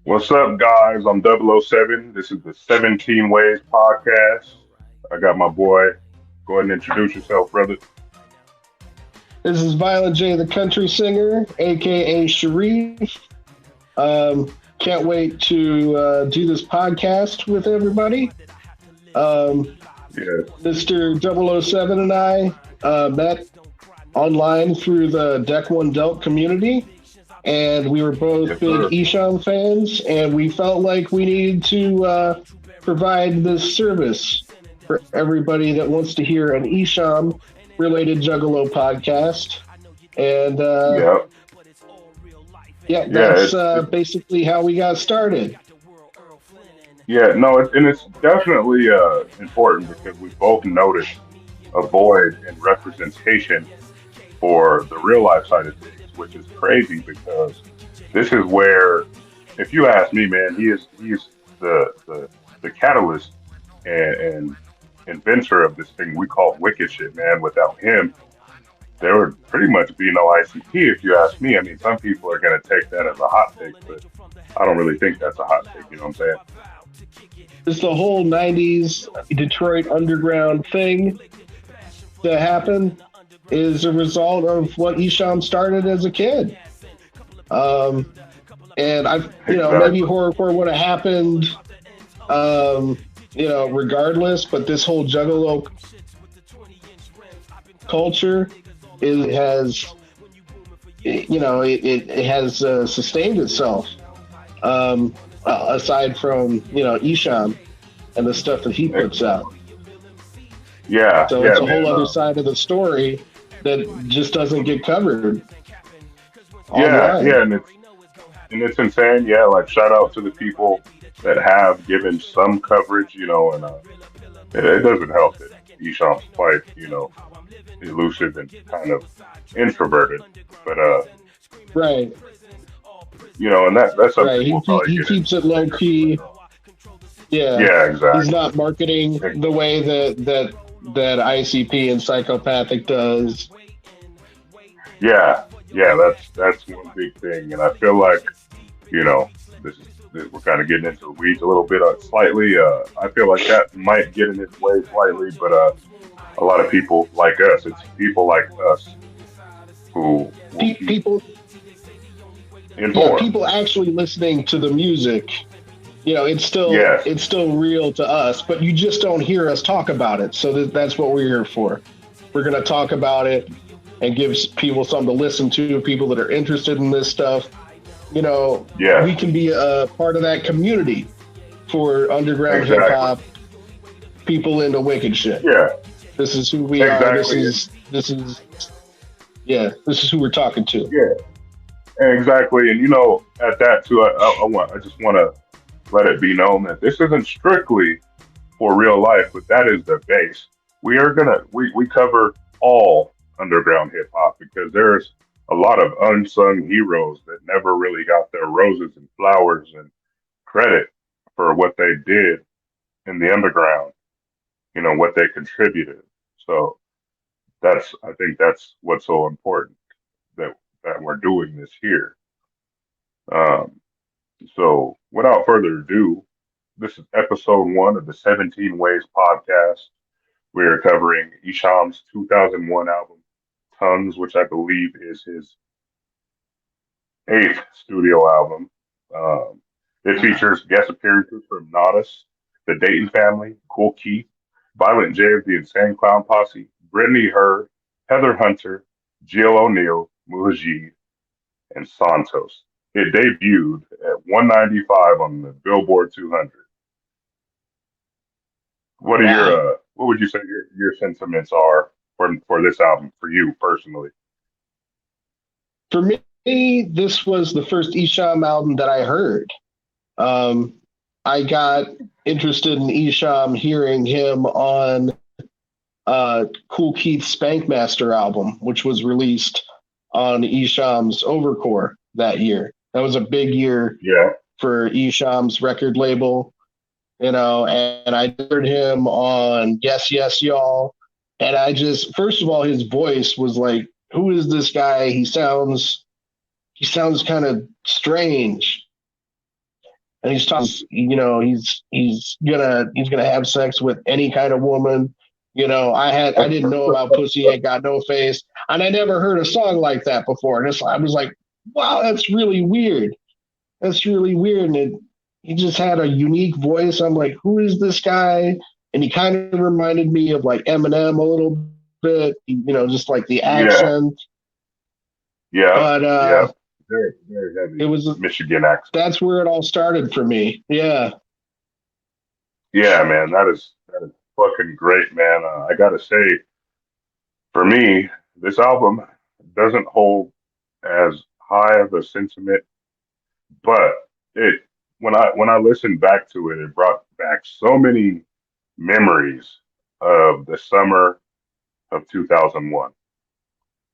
What's up, guys? I'm 007. This is the 17 Ways Podcast. I got my boy. Go ahead and introduce yourself, brother. This is Violent J, the country singer, aka Sharif. Can't wait to do this podcast with everybody. Um, Yeah, Mr. 007 and I met online through the Deck One Delt community, and we were both yes, big sir. Esham fans, and we felt like we needed to provide this service for everybody that wants to hear an Esham related Juggalo podcast. And Yeah, yeah, yeah, that's basically how we got started. yeah. No, and it's definitely important because we both noticed a void in representation for the real life side of things, which is crazy because this is where, if you ask me, man, he's the catalyst and inventor of this thing we call wicked shit, man. Without him, there would pretty much be no ICP if you ask me. I mean, some people are going to take that as a hot take, but I don't really think that's a hot take. You know what I'm saying? It's the whole '90s Detroit underground thing that happened is a result of what Esham started as a kid. Um, and maybe Exactly. horrorcore would have happened, regardless. But this whole Juggalo culture is has, it has sustained itself. Aside from Esham and the stuff that he puts out, Yeah, so yeah, it's a whole man. other side of the story that just doesn't get covered Yeah, online. yeah, and it's insane. Yeah, like shout out to the people that have given some coverage, and it doesn't help that Esham's quite, elusive and kind of introverted. But Right, and that's right. something we'll probably He get keeps into it low later. key. Yeah, Yeah, he's exactly. not marketing the way that ICP and Psychopathic does. Yeah, yeah, that's one big thing, and I feel like you know we're kind of getting into the weeds a little bit slightly. I feel like that might get in its way slightly, but a lot of people like us, it's people like us who keep People, yeah, informed. people actually listening to the music. It's still Yes, real to us, but you just don't hear us talk about it. So that's what we're here for. We're going to talk about it and give people something to listen to, people that are interested in this stuff. yes, We can be a part of that community for underground hip exactly. hop, people into wicked shit. Yeah, This is who we are. exactly. This is yeah, this is who we're talking to. Yeah, exactly. And at that too, I just want to let it be known that this isn't strictly for real life, but that is the base. We cover all underground hip hop because there's a lot of unsung heroes that never really got their roses and flowers and credit for what they did in the underground, what they contributed. So I think that's what's so important that we're doing this here. Um, so without further ado, this is episode one of the 17 Ways podcast. We are covering Isham's 2001 album, Tongues, which I believe is his eighth studio album. Um, it features guest appearances from Nodus, the Dayton Family, Cool Keith, Violent J of the Insane Clown Posse, Brittany Hurd, Heather Hunter, Jill O'Neill, Mujib, and Santos. It debuted at 195 on the Billboard 200. Wow. What would you say your sentiments are for this album for you personally? For me, this was the first Esham album that I heard. Um, I got interested in Esham hearing him on Cool Keith's Spankmaster album, which was released on Esham's Overcore that year. That was a big year Yeah, for Esham's record label, and I heard him on Yes, Yes, Y'all. And I just, first of all, his voice was like, who is this guy? He sounds kind of strange. and he's talking, he's gonna have sex with any kind of woman. I didn't know about Pussy Ain't Got No Face, and I never heard a song like that before. And I was like, wow, that's really weird. That's really weird. And he just had a unique voice. I'm like, who is this guy? And he kind of reminded me of like Eminem a little bit, just like the Yeah, accent. yeah, But yeah. Very, very it heavy was Michigan accent. that's where it all started for me. Yeah. Yeah, man, that is fucking great, man. I gotta say, for me, this album doesn't hold as high of a sentiment, but it when I listened back to it, it brought back so many memories of the summer of 2001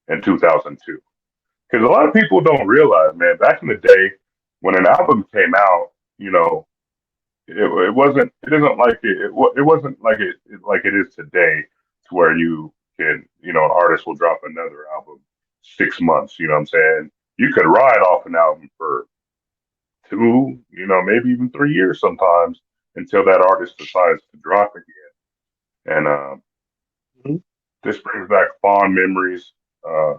and 2002. Because a lot of people don't realize, man, back in the day when an album came out, you know, it wasn't it isn't like it wasn't like like it is today, to where you can, an artist will drop another album 6 months. You know what I'm saying? You could ride off an album for two, maybe even 3 years sometimes, until that artist decides to drop again. And Mhm. this brings back fond memories. Uh,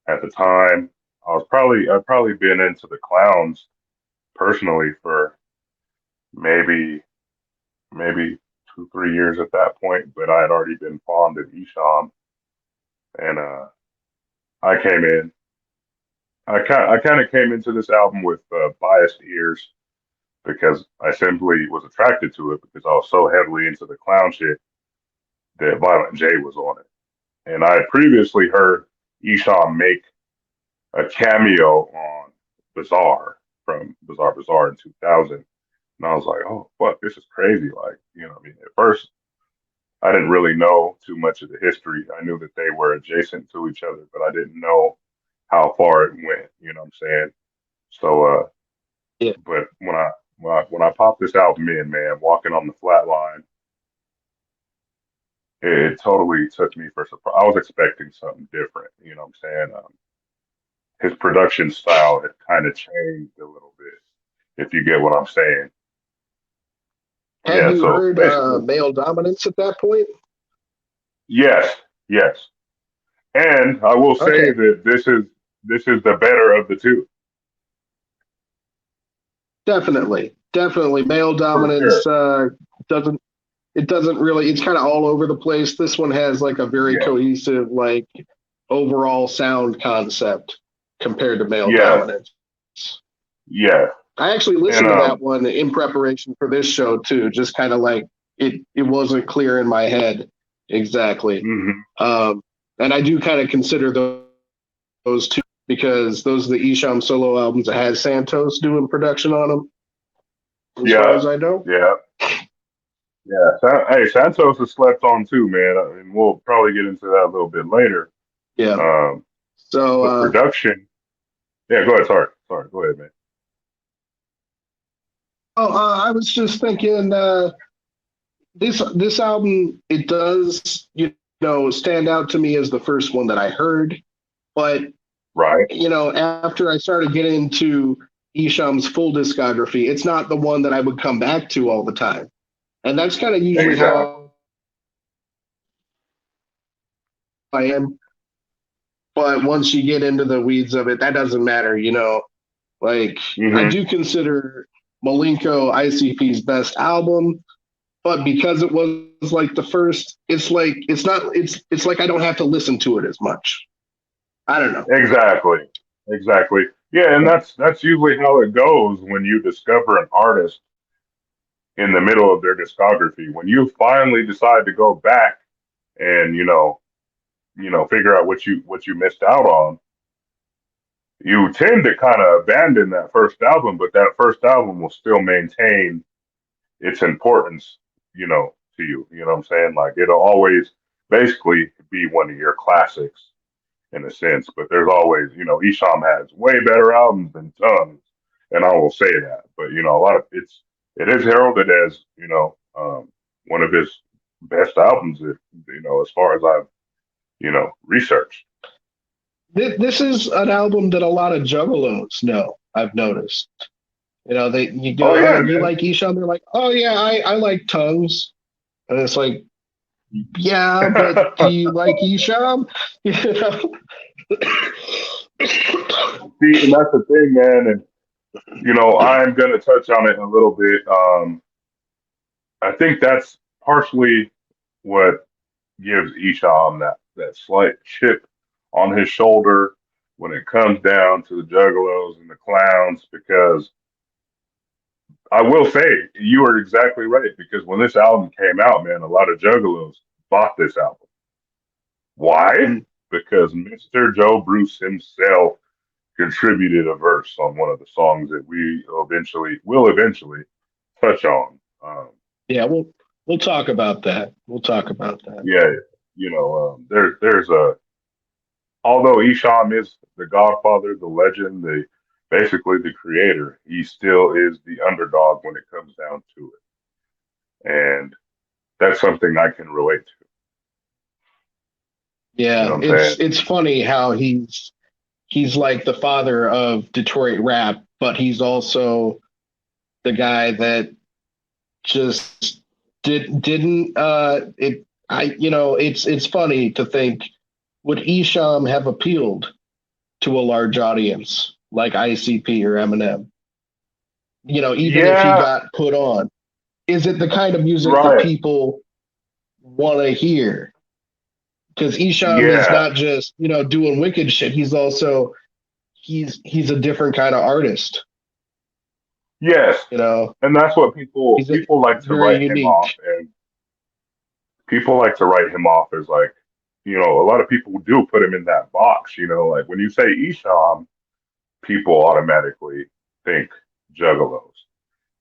at the time, I'd probably been into the Clowns personally for maybe maybe 2 3 years at that point, but I had already been fond of Esham, and I came in. I kind of came into this album with biased ears, because I simply was attracted to it because I was so heavily into the clown shit that Violent J was on it. And I had previously heard Esham make a cameo on Bizarre, from Bizarre Bizarre in 2000. And I was like, oh, fuck, this is crazy. Like, I mean, at first, I didn't really know too much of the history. I knew that they were adjacent to each other, but I didn't know how far it went. You know what I'm saying? So, Yeah. but when I popped this album in, man, Walking on the Flat Line, it totally took me for surprise. I was expecting something different. You know what I'm saying? His production style had kind of changed a little bit, if you get what I'm saying. Had Yeah. you So heard basically, Male Dominance at that point? yes, yes. And I will say Okay. that this is the better of the two, Definitely. Male for Dominance sure. doesn't it doesn't really, it's kind of all over the place. This one has like a very Yeah. cohesive, like overall sound concept compared to Male Yes. Dominance. Yeah. I actually And listened to that one in preparation for this show too, just kind of like it wasn't clear in my head exactly. hmm And I do kind of consider those two, because those are the Esham solo albums that had Santos doing production on them, as far yeah. as I know. Yeah. Yeah. Hey, Santos is slept on too, man. I mean, we'll probably get into that a little bit later. Yeah. Um, So but production. Yeah. Go ahead. Sorry. Sorry. Go ahead, man. I was just thinking, this album, it does stand out to me as the first one that I heard, but Right. after I started getting into Esham's full discography, it's not the one that I would come back to all the time, and that's kind of usually Exactly. how I am. But once you get into the weeds of it, that doesn't matter. Like, I hmm do consider Malenko ICP's best album, but because it was like the first, it's like it's like I don't have to listen to it as much. I don't know. Exactly. Exactly. Yeah, and that's usually how it goes when you discover an artist in the middle of their discography. When you finally decide to go back and figure out what you missed out on, you tend to kind of abandon that first album, but that first album will still maintain its importance, to you. You know what I'm saying? Like, it'll always basically be one of your classics in a sense. But there's always, Esham has way better albums than tons, and I will say that. But a lot of it is heralded as, one of his best albums, if, as far as I've researched. This is an album that a lot of juggalos know, I've noticed. you Oh go, yeah, oh, do you man. like Esham? They're like, oh yeah, I like tongues. And it's like, yeah, but do you like Esham? You know? See, and that's the thing, man. And I'm gonna touch on it a little bit. I think that's partially what gives Esham that slight chip on his shoulder when it comes down to the juggalos and the clowns, because I will say you are exactly right, because when this album came out, man, a lot of juggalos bought this album. Why? Because Mr. Joe Bruce himself contributed a verse on one of the songs that we will eventually touch on. Yeah, we'll talk about that. We'll talk about that. Yeah, there's a although Esham is the godfather, the legend, the basically the creator, he still is the underdog when it comes down to it, and that's something I can relate to. You know Yeah, what I'm it's saying? it's funny how he's like the father of Detroit rap, but he's also the guy that just didn't it I it's funny to think, would Esham have appealed to a large audience like ICP or Eminem? Even if he Yeah, got put on, is it the kind of music that right. people want to hear? Because Esham is Yeah, not just doing wicked shit. He's also he's a different kind of artist. yes, You know, and that's what people he's people like to very write him off, unique. and people like to write him off as like, a lot of people do put him in that box. Like when you say Esham, people automatically think juggalos.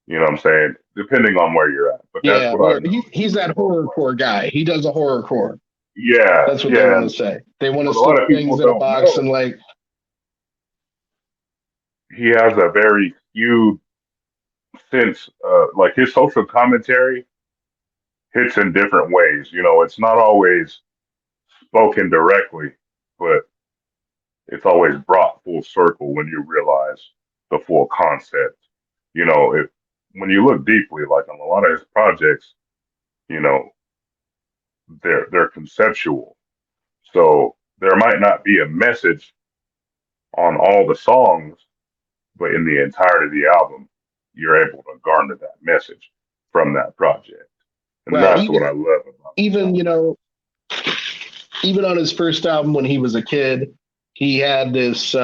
You know what I'm saying? Depending on where you're at. But that's Yeah, what I well, know he's for the that most part. horrorcore guy. He does a horrorcore. Yeah, That's what they yeah. want to say. They want to What a lot stick of people things in a don't box know, and like, he has a very skewed sense. Like his social commentary hits in different ways. It's not always spoken directly, but it's always brought full circle when you realize the full concept. If when you look deeply, like on a lot of his projects, you know, they're conceptual. So there might not be a message on all the songs, but in the entirety of the album, you're able to garner that message from that project. And right. that's what Even I love about this even album. even on his first album when he was a kid, he had this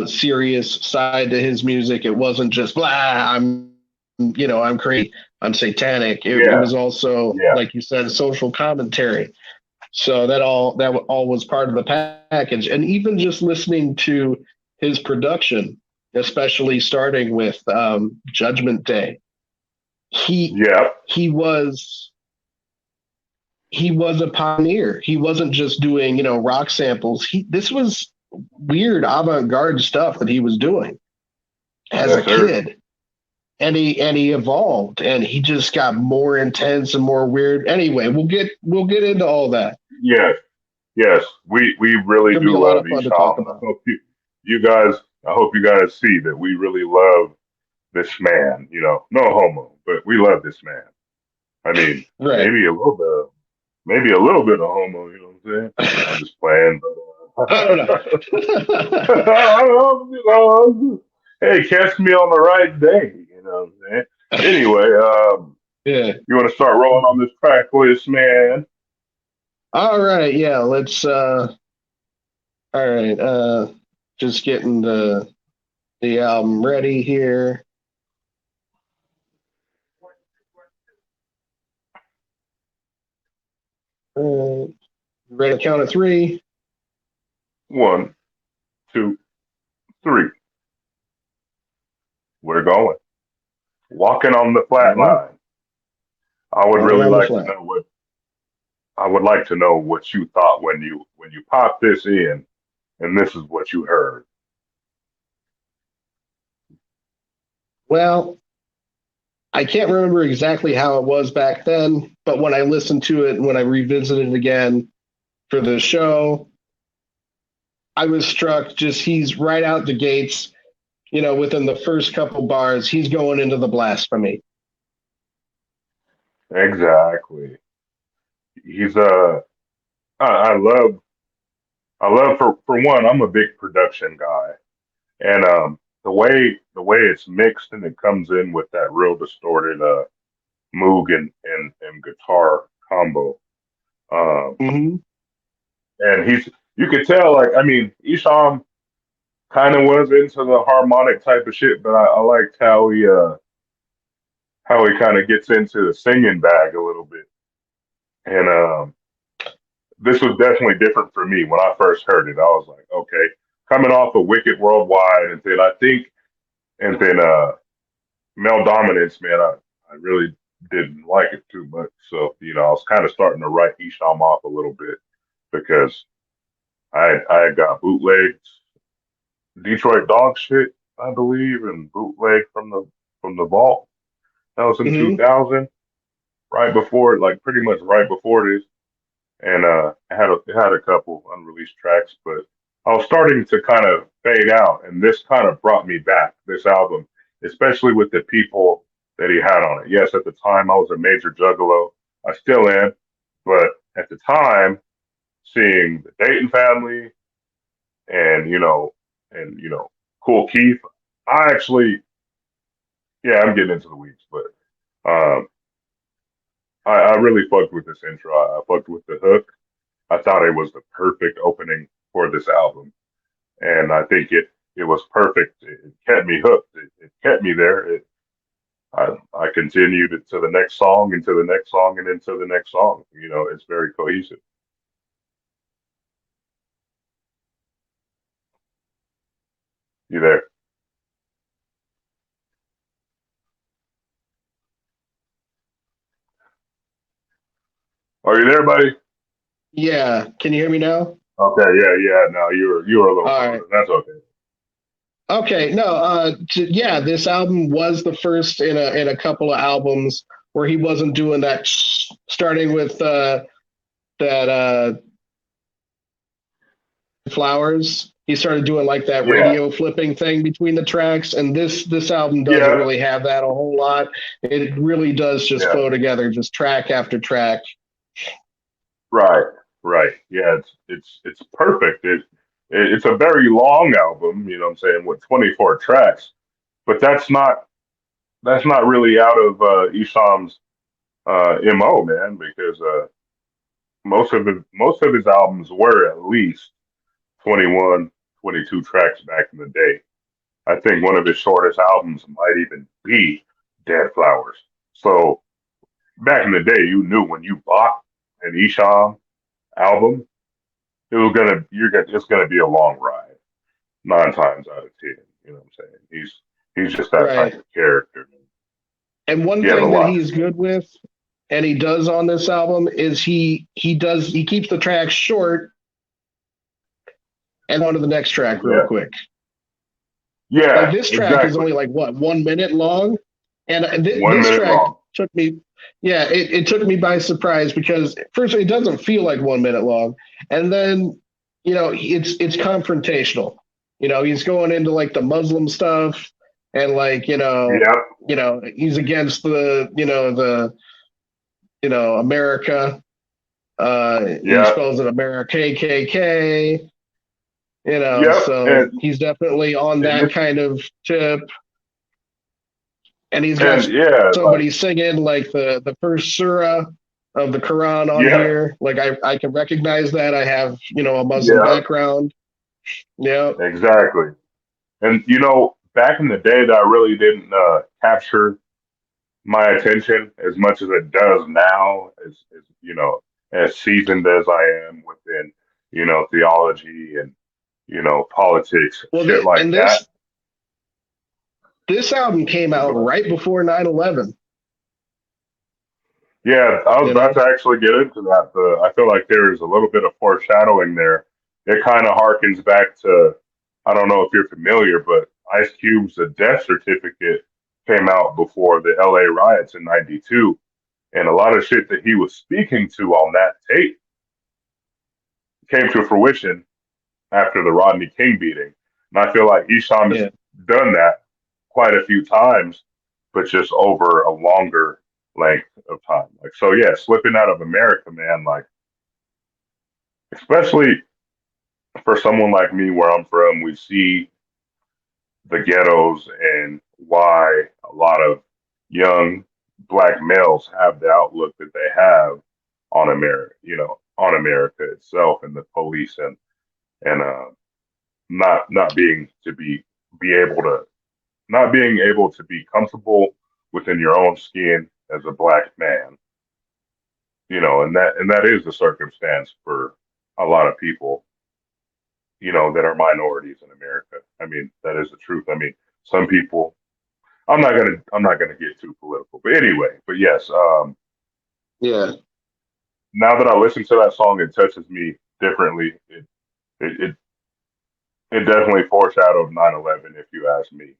serious side to his music. It wasn't just blah. I'm crazy. I'm satanic. It Yeah, was also, yeah, like you said, social commentary. So that all was part of the package. And even just listening to his production, especially starting with Judgment Day, he yeah, he was he was a pioneer. He wasn't just doing rock samples. This was weird avant-garde stuff that he was doing as a yes, sir. kid. And he evolved, and he just got more intense and more weird. Anyway, we'll get into all that. Yes, yes. We really Gonna be a do lot love of fun to talk Esham. I about. hope you guys I hope you guys see that we really love this man. No homo, but we love this man. I mean, Right. maybe a little bit of homo. You know what I'm saying? I'm just playing, but I don't know. I don't know. Hey, catch me on the right day. You know what I'm saying? Anyway, Yeah. you want to start rolling on this track list, man? All right. Yeah. Let's. All right. Just getting the album ready here. Ready to count of three. One, two, three. We're going. Walking on the All flat right. line. I would Walking really on the like to flat. know what you thought when you popped this in, and this is what you heard. Well, I can't remember exactly how it was back then, but when I listened to it, when I revisited it again for the show, I was struck. Just he's right out the gates. within the first couple bars, he's going into the blasphemy. Exactly. He's I love for one. I'm a big production guy, and the way it's mixed and it comes in with that real distorted Moog and guitar combo. Um, Hmm. and you could tell, like, I mean, Esham kind of was into the harmonic type of shit, but I liked how he kind of gets into the singing bag a little bit. And this was definitely different for me when I first heard it. I was like, okay, coming off of Wicked Worldwide, and then Male Dominance, man, I really didn't like it too much. So I was kind of starting to write Esham off a little bit because I had got bootlegs, Detroit dog shit, I believe, and bootleg from the vault. That was in Hmm. 2000, right before, like pretty much right before this, and it had a couple unreleased tracks, but I was starting to kind of fade out, and this kind of brought me back. This album, especially with the people that he had on it. Yes, at the time I was a major juggalo. I still am, but at the time, seeing the Dayton family and Cool Keith, I actually, yeah, I'm getting into the weeds, but um, I really fucked with this intro. I fucked with the hook. I thought it was the perfect opening for this album, and I think it was perfect. It kept me hooked. It kept me there. I continued it to the next song, and to the next song, and into the next song. It's very cohesive. You there? Are you there, buddy? Yeah. Can you hear me now? Okay, yeah, yeah. No, you were a little All right. frozen. That's okay. Okay. No. Yeah. This album was the first in a couple of albums where he wasn't doing that. Starting with that flowers. He started doing like that Yeah, radio flipping thing between the tracks, and this album doesn't yeah, really have that a whole lot. It really does just yeah. flow together, just track after track. Right, right. Yeah, it's perfect. It's a very long album. You know what I'm saying, with 24 tracks, but that's not really out of Esham's mo, man, because most of his albums were at least 21, 22 tracks back in the day. I think one of his shortest albums might even be Dead Flowers. So back in the day, you knew when you bought an Esham album, it's gonna be a long ride, 9 times out of 10. You know what I'm saying? He's just that type Right. of character. And one He has a thing that lot to he's say. good with, and he does on this album, is he keeps the tracks short and on to the next track real Yeah, quick. Like yeah, this track is exactly. only like what 1 minute long, and One this minute track long. took me, yeah, it took me by surprise because first it doesn't feel like 1 minute long, and then it's confrontational. He's going into like the Muslim stuff, and like Yep, he's against the America. He yep, spells it America KKK. yep. So And he's definitely on and that this kind of tip, and he's got and yeah, like somebody singing like the first surah of the Quran on yep, here. Like I can recognize that. I have a Muslim yep, background. Yeah. exactly. And back in the day, that really didn't capture my attention as much as it does now. As seasoned as I am within theology and politics, Well, shit like and that. this album came out But right before 9/11. yeah, I was You about know. to actually get into that. I feel like there is a little bit of foreshadowing there. It kind of harkens back to, I don't know if you're familiar, but Ice Cube's death certificate came out before the LA riots in '92. And a lot of shit that he was speaking to on that tape came to fruition after the Rodney King beating. And I feel like Esham is Yeah. done that quite a few times, but just over a longer length of time. Like, so yeah, slipping out of America, man, like, especially for someone like me where I'm from, we see the ghettos and why a lot of young black males have the outlook that they have on America, on America itself and the police and not being to be able to not being able to be comfortable within your own skin as a black man, and that is the circumstance for a lot of people, that are minorities in America. I mean, that is the truth. I mean, some people. I'm not gonna get too political, but anyway. But yes, Yeah, now that I listen to that song, it touches me differently. It it definitely foreshadowed 9/11, if you ask me.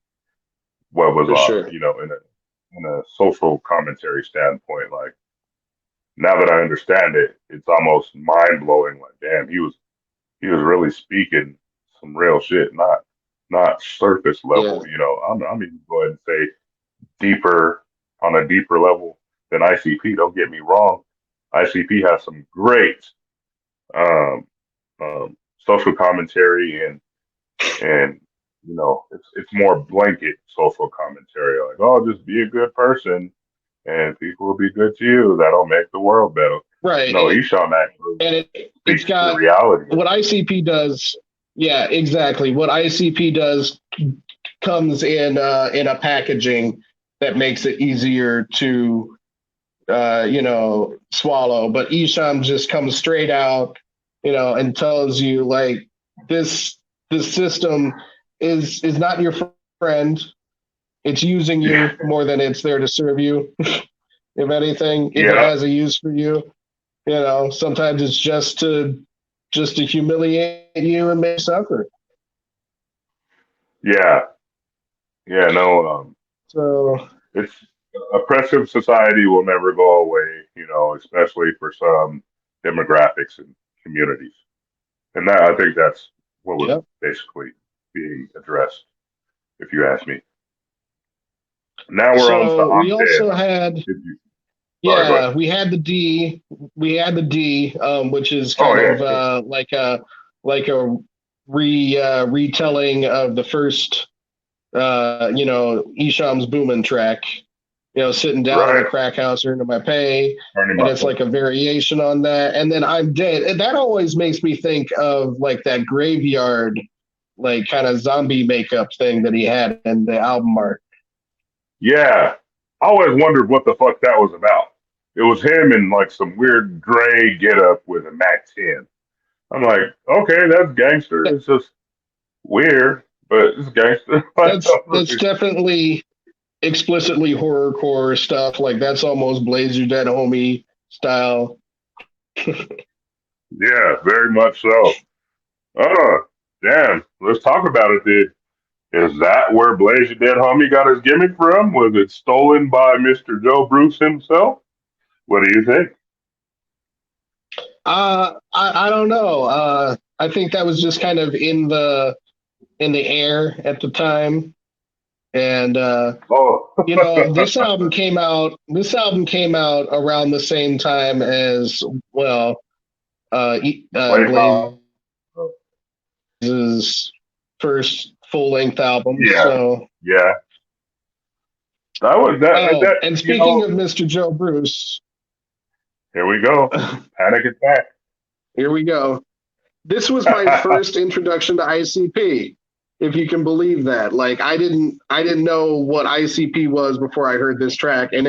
What was for sure. in a social commentary standpoint, like now that I understand it, it's almost mind blowing. Like, damn, he was really speaking some real shit, not surface Yeah, level. I'm even going to say deeper on a deeper level than ICP. Don't get me wrong, ICP has some great um, social commentary and it's more blanket social commentary like, oh, just be a good person and people will be good to you. That'll make the world better. right. No, Esham actually And it's speaks to the got reality of what ICP does. Yeah, exactly. What ICP does comes in a packaging that makes it easier to swallow. But Esham just comes straight out, and tells you like this this system is not your friend. It's using you it. more than it's there to serve you. If anything, if it Yeah, has a use for you, sometimes it's just to humiliate you and make you suffer. yeah, yeah. No, So it's oppressive society will never go away. Especially for some demographics and communities, and that I think that's what was yeah. basically being addressed, if you ask me. Now we're on to So we I'm dead. also had If you, sorry, go ahead. yeah, we had the D, which is Oh kind of yeah, like a retelling of the first Esham's Boomin' track, sitting down in a right. crack house earning my pay. Turning And my it's phone. like a variation on that. And then I'm dead. And that always makes me think of like that graveyard, like kind of zombie makeup thing that he had in the album art. Yeah, I always wondered what the fuck that was about. It was him in like some weird gray getup with a Mac 10. I'm like, okay, that's gangster. It's just weird, but it's gangster. That's definitely explicitly horrorcore stuff. Like that's almost Blaze Your Dead Homie style. Yeah, very much so. Oh, damn. Let's talk about it, dude. Is that where Blaze Your Dead Homie got his gimmick from? Was it stolen by Mr. Joe Bruce himself? What do you think? I don't know. I think that was just kind of in the air at the time. And Oh, this album came out. This album came out around the same time as well. Blake Hall. Blaze's first full length album. Yeah, So, yeah. That was that. oh, That and speaking of Mr. Joe Bruce, here we go. Panic attack. here we go. This was my first introduction to ICP, if you can believe that. Like I didn't know what ICP was before I heard this track, and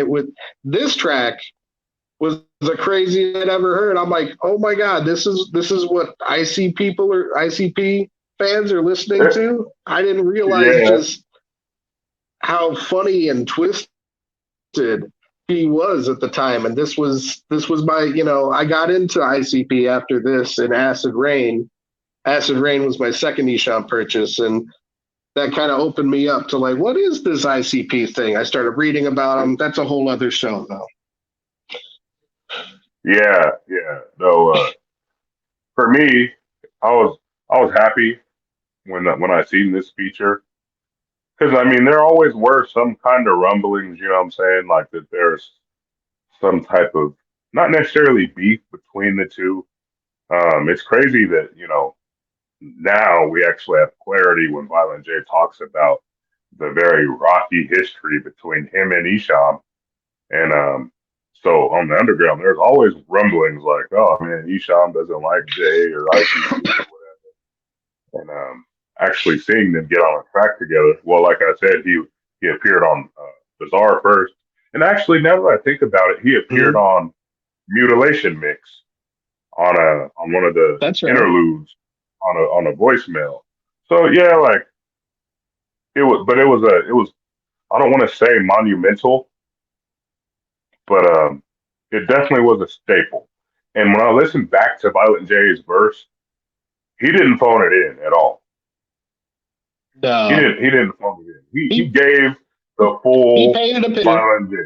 this track was the craziest I'd ever heard. I'm like, oh my god, this is what ICP fans are listening to. I didn't realize Yeah, just how funny and twisted he was at the time. And this was my, I got into ICP after this and Acid Rain. Acid Rain was my second Esham purchase, and that kind of opened me up to like, what is this ICP thing? I started reading about them. That's a whole other show, though. yeah, yeah. No, for me, I was happy when I seen this feature. Because I mean, there always were some kind of rumblings. You know what I'm saying? Like that there's some type of not necessarily beef between the two. It's crazy that now we actually have clarity when Violent J talks about the very rocky history between him and Esham. And so on the underground, there's always rumblings like, oh man, Esham doesn't like Jay or ICP or whatever. And actually seeing them get on a track together, well, like I said, he appeared on Bizarre first. And actually, now that I think about it, he appeared Mhm. on Mutilation Mix on one of the That's right. interludes on a voicemail. So yeah, like it was I don't want to say monumental, but it definitely was a staple. And when I listened back to Violent J's verse, he didn't phone it in at all. He No, didn't. He didn't phone it in. He he gave the he full painted a picture. Violent J.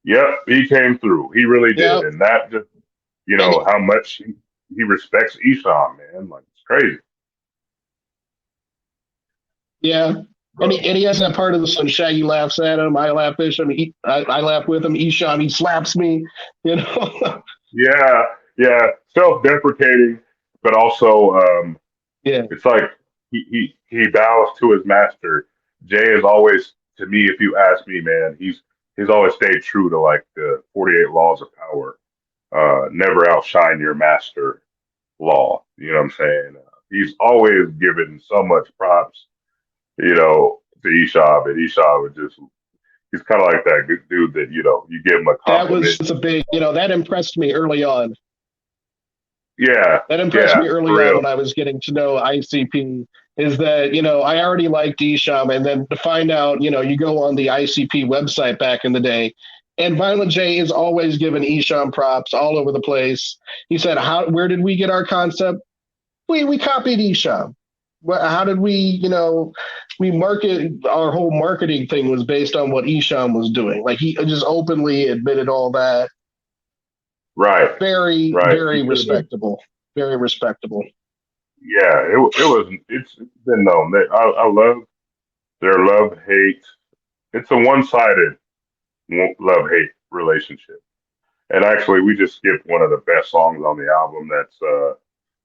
Yep, he came through. He really did, Yep, and that just and how much he respects Esham, man. Like it's crazy. yeah, and But he has that part of the song. Shaggy laughs at him. I laugh at him. I laugh with him. Esham, he slaps me. You know. yeah, yeah, self-deprecating, but also Yeah, it's like he bows to his master. Jay is always, to me, if you ask me, man, he's always stayed true to like the 48 laws of power. Never outshine your master law. You know what I'm saying? He's always given so much props, to Eshab, and Eshab would just he's kind of like that good dude that you give him a that compliment. was a big. That impressed me early on. Yeah, That impressed yeah, me for early on real. when I was getting to know ICP. Is that I already liked Esham, and then to find out, you go on the ICP website back in the day, and Violent J is always giving Esham props all over the place. He said, Where did we get our concept? We copied Esham. How did we market our whole marketing thing was based on what Esham was doing. Like he just openly admitted all that. Right, Very, right. He very should have. respectable. Very respectable. Yeah, it was. It's been known that I love their love hate. It's a one-sided love hate relationship. And actually, we just skipped one of the best songs on the album. That's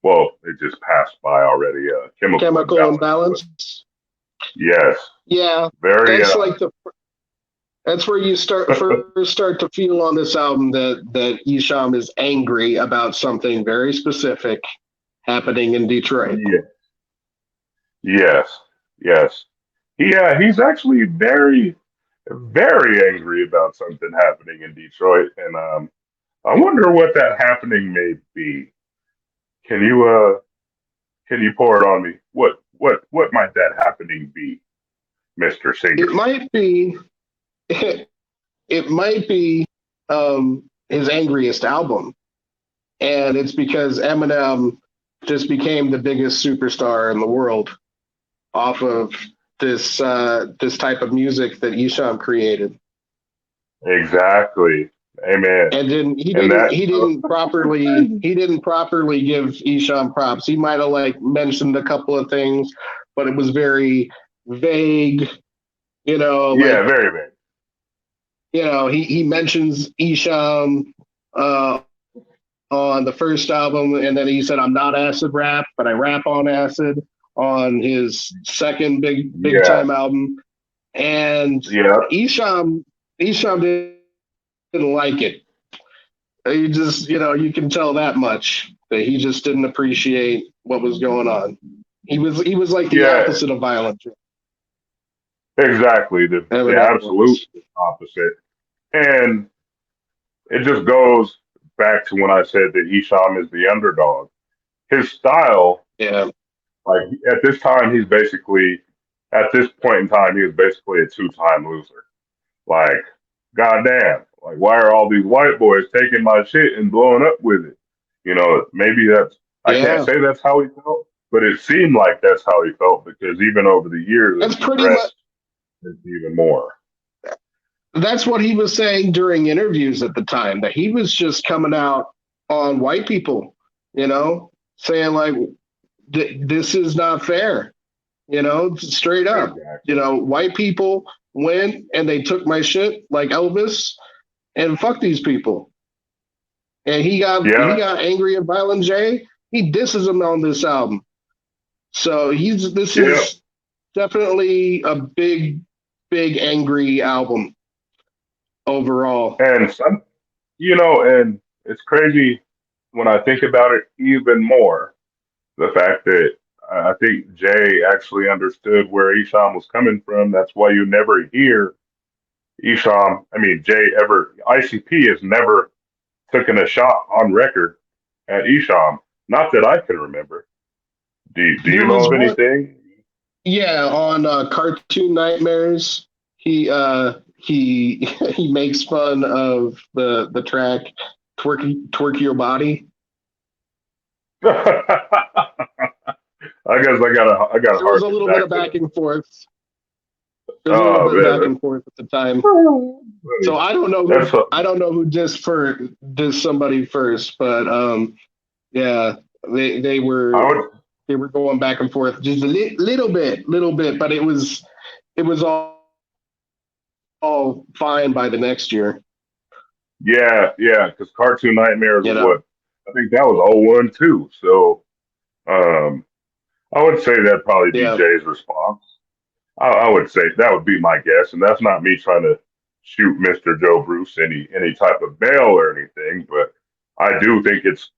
well, it just passed by already. Chemical Chemical Imbalance. But imbalance. yes, Yeah, very. that's like that's where you start to feel on this album that Esham is angry about something very specific happening in Detroit. Yeah, yes, yes. He's actually very, very angry about something happening in Detroit, and I wonder what that happening may be. Can you pour it on me? What might that happening be, Mister It Singer? might be it might be his angriest album, and it's because Eminem just became the biggest superstar in the world off of this type of music that Esham created. Exactly. Amen. And then he And didn't that he didn't properly he didn't properly give Esham props. He might have like mentioned a couple of things, but it was very vague. yeah, Like very big. he mentions Esham uh, on the first album, and then he said, "I'm not acid rap, but I rap on acid." On his second big Yeah, time album, and yeah, Esham didn't like it. He just, you can tell that much that he just didn't appreciate what was going on. He was like the yeah. opposite of violent. Exactly. The Eminem absolute was. opposite. And it just goes back to when I said that Esham is the underdog. His style, Yeah, like at this time, at this point in time, he was basically a two-time loser. Like, goddamn, like why are all these white boys taking my shit and blowing up with it? Maybe I can't yeah. say that's how he felt, but it seemed like that's how he felt because even over the years as That's he pretty much. progressed, it's even more. That's what he was saying during interviews at the time. That he was just coming out on white people. Saying like, this is not fair. Straight up. Exactly. White people went and they took my shit like Elvis and fuck these people. And he Yeah, got angry at Violent J. He disses him on this album. So this yeah. is definitely a big, big angry album overall. And some, and it's crazy when I think about it even more. The fact that I think Jay actually understood where Esham was coming from. That's why you never hear Jay ever, ICP has never taken a shot on record at Esham. Not that I can remember. Do There you know was of one, anything? yeah, on Cartoon Nightmares. He he makes fun of the track "Twerk Your Body." I gotta There was a harken little bit of back to back that. and forth. There's a little Oh bit of back man, and forth at the time. that's So that's I don't know who dissed somebody first, but yeah, they I were would they were going back and forth just a little bit, but it was all fine by the next year. yeah, because Cartoon Nightmares You was know, what I think that was 01 too. So um, I would say that'd probably be yeah, Jay's response. I would say that would be my guess, and that's not me trying to shoot Mr. Joe Bruce any type of bail or anything, but I do think it's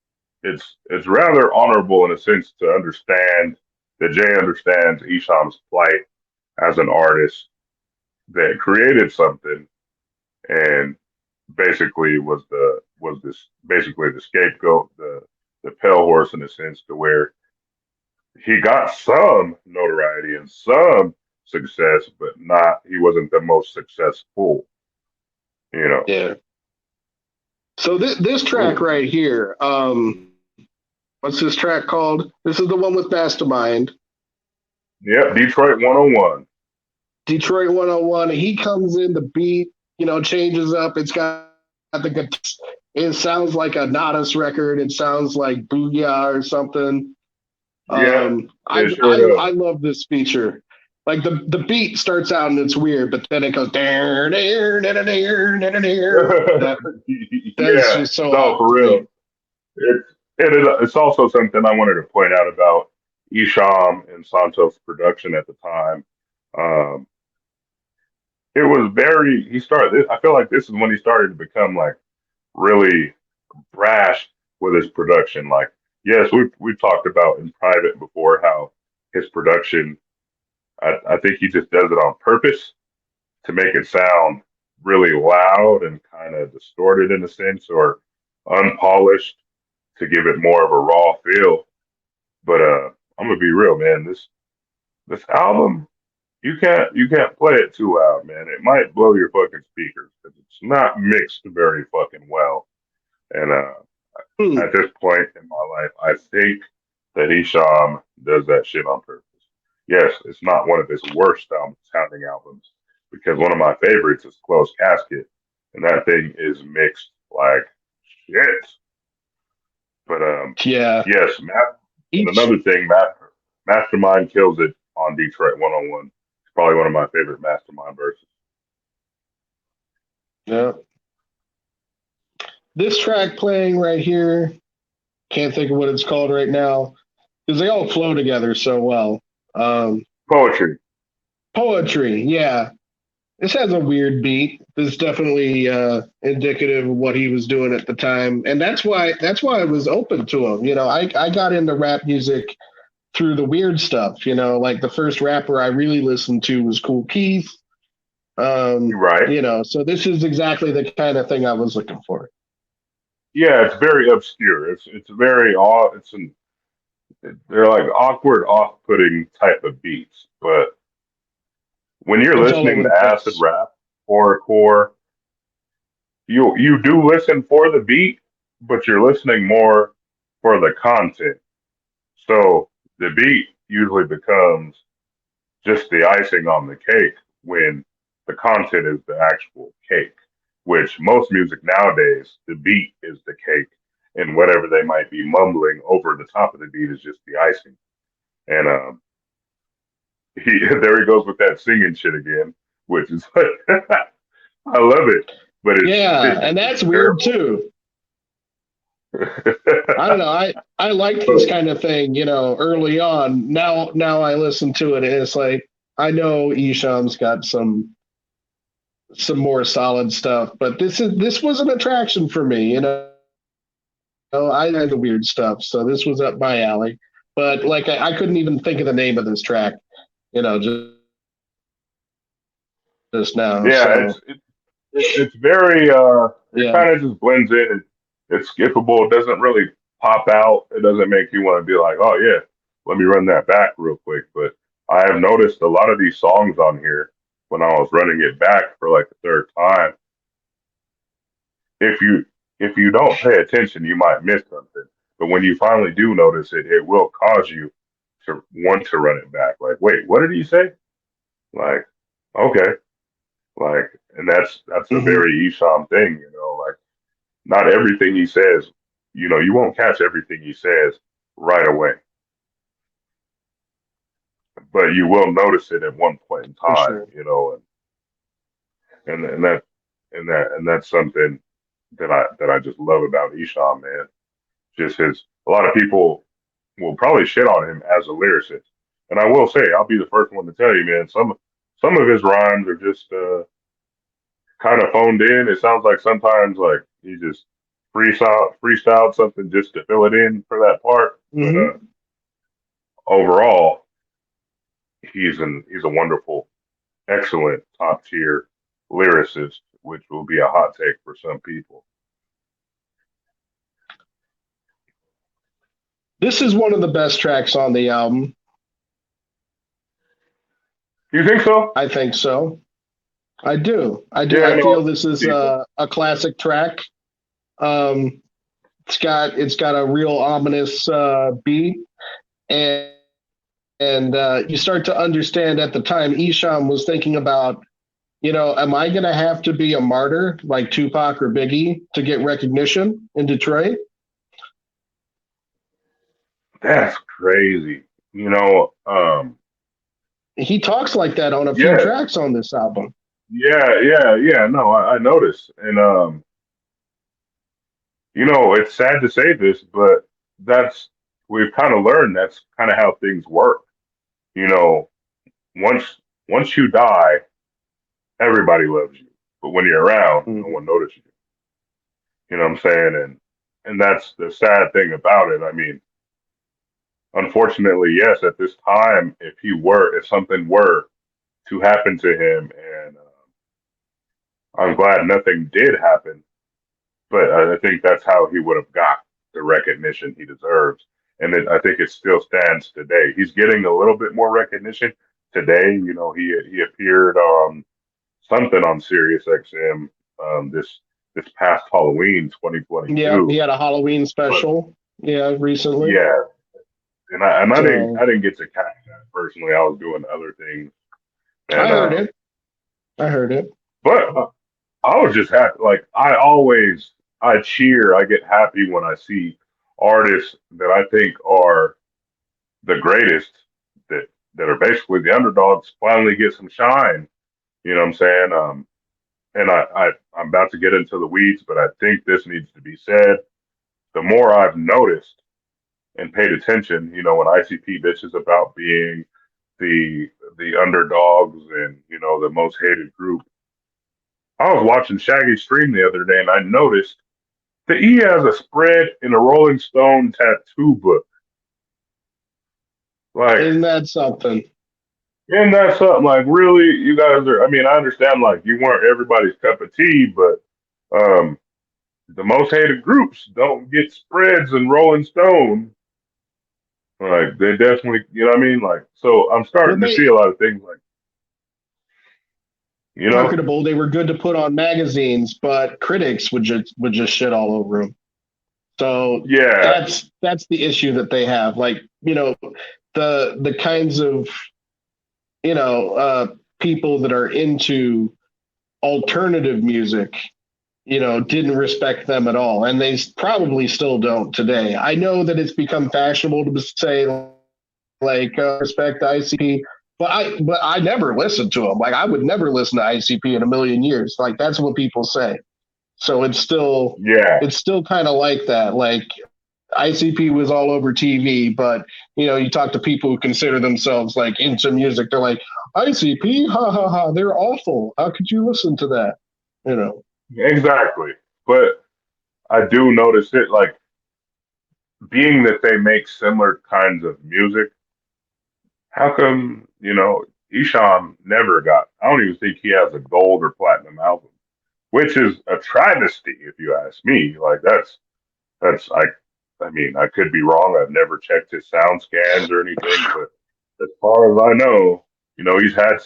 rather honorable in a sense to understand that Jay understands Esham's plight as an artist that created something and basically was this basically the scapegoat, the pale horse in a sense to where he got some notoriety and some success, but not he wasn't the most successful, you know. yeah. So this track Ooh. right here, what's this track called? This is the one with Mastermind. Yep, Detroit 101. Detroit 101. He comes in, the beat, changes up. It's got it sounds like a Nodus record. It sounds like Booyah or something. Yeah, it sure does. I love this feature. Like the beat starts out and it's weird, but then it goes there, there, there, there, there, there. That's Yeah, just so no, hot for to real. me. It's also something I wanted to point out about Isham and Santos' production at the time. Um, it was very he started. I feel like this is when he started to become like really brash with his production. Like, yes, we've talked about in private before how his production. I think he just does it on purpose to make it sound really loud and kind of distorted in a sense, or unpolished to give it more of a raw feel. But I'm gonna be real, man. This album, you can't play it too loud, man. It might blow your fucking speakers because it's not mixed very fucking well. And Hmm. at this point in my life, I think that Esham does that shit on purpose. Yes, it's not one of his worst sounding albums because one of my favorites is Closed Casket, and that thing is mixed like shit. But Yeah. yes, and Each another thing, Mastermind kills it on Detroit 101. It's probably one of my favorite Mastermind verses. yeah. This track playing right here, can't think of what it's called right now, because they all flow together so well. Um, Poetry. Poetry, yeah. This has a weird beat. This is definitely indicative of what he was doing at the time, and that's why I was open to him. I got into rap music through the weird stuff. Like the first rapper I really listened to was Cool Keith. You're right. So this is exactly the kind of thing I was looking for. Yeah, it's very obscure. It's very odd. They're like awkward, off-putting type of beats. But when you're It's all listening over to the acid place. rap, horrorcore, you do listen for the beat, but you're listening more for the content. So the beat usually becomes just the icing on the cake when the content is the actual cake. Which most music nowadays, the beat is the cake, and whatever they might be mumbling over the top of the beat is just the icing. And there he goes with that singing shit again, which is like I love it, but Yeah, and it's that's weird terrible. too. I don't know. I liked this kind of thing, early on. Now I listen to it and it's like I know Esham's got some more solid stuff, but this was an attraction for me, I like the weird stuff, so this was up my alley. But like I couldn't even think of the name of this track, just now. Yeah, So it's very it yeah, kind of just blends in. It's skippable. It doesn't really pop out. It doesn't make you want to be like, oh yeah, let me run that back real quick. But I have noticed a lot of these songs on here when I was running it back for like the third time. If you don't pay attention, you might miss something. But when you finally do notice it, it will cause you to want to run it back. Like, wait, what did he say? Like, okay, like, and that's a hmm very Esham thing, like not everything he says, you won't catch everything he says right away, but you will notice it at one point in for time, sure. and that and that's something that I just love about Esham, man. Just his a lot of people will probably shit on him as a lyricist, and I will say I'll be the first one to tell you, man. Some of his rhymes are just kind of phoned in. It sounds like sometimes like he just freestyled something just to fill it in for that part. But hmm overall, he's a wonderful, excellent, top tier lyricist, which will be a hot take for some people. This is one of the best tracks on the album. You think so? I think so. I do. I do. Yeah, I feel no, this it's is decent. a classic track. Um, it's got a real ominous beat, and you start to understand at the time Esham was thinking about, am I going to have to be a martyr like Tupac or Biggie to get recognition in Detroit? That's crazy. You know, He talks like that on a few yeah, tracks on this album. yeah. No, I noticed, and it's sad to say this, but that's we've kind of learned that's kind of how things work. You know, once you die, everybody loves you, but when you're around, no Mhm. one notices you. You know what I'm saying? And that's the sad thing about it. I mean, unfortunately, yes, at this time, if something were to happen to him, and I'm glad nothing did happen, but I think that's how he would have got the recognition he deserves. And I think it still stands today. He's getting a little bit more recognition today. He appeared something on Sirius XM this past Halloween Yeah, he 2022. had a Halloween But special. Yeah, recently. yeah, and I So didn't get to catch that personally. I was doing other things, I and heard it. I heard it. but I was just happy. Like I get happy when I see artists that I think are the greatest that are basically the underdogs finally get some shine. You know what I'm saying? And I'm about to get into the weeds, but I think this needs to be said. The more I've noticed and paid attention, when ICP bitches about being the underdogs and the most hated group. I was watching Shaggy stream the other day and I noticed that he has a spread in a Rolling Stone tattoo book. Like, Isn't that something? and that's something like really you guys are. I mean, I understand like you weren't everybody's cup of tea, but um, the most hated groups don't get spreads in Rolling Stone. Like they definitely, you know what I mean? Like, so I'm Well, starting to see they a lot of things like, you know, marketable. They were good to put on magazines, but critics would just shit all over them. So yeah, that's the issue that they have. Like, the kinds of people that are into alternative music, didn't respect them at all, and they probably still don't today. I know that it's become fashionable to say like respect ICP, but I never listened to him. Like I would never listen to ICP in a million years. Like that's what people say. So Yeah, it's still kind of like that. Like ICP was all over TV, but you talk to people who consider themselves like into music, they're like ICP, ha ha ha, they're awful. How could you listen to that? You know. exactly. But I do notice it, like, being that they make similar kinds of music, how come, Esham never got, I don't even think he has a gold or platinum album, which is a travesty if you ask me. Like that's I mean, I could be wrong. I've never checked his sound scans or anything, but as far as I know, he's had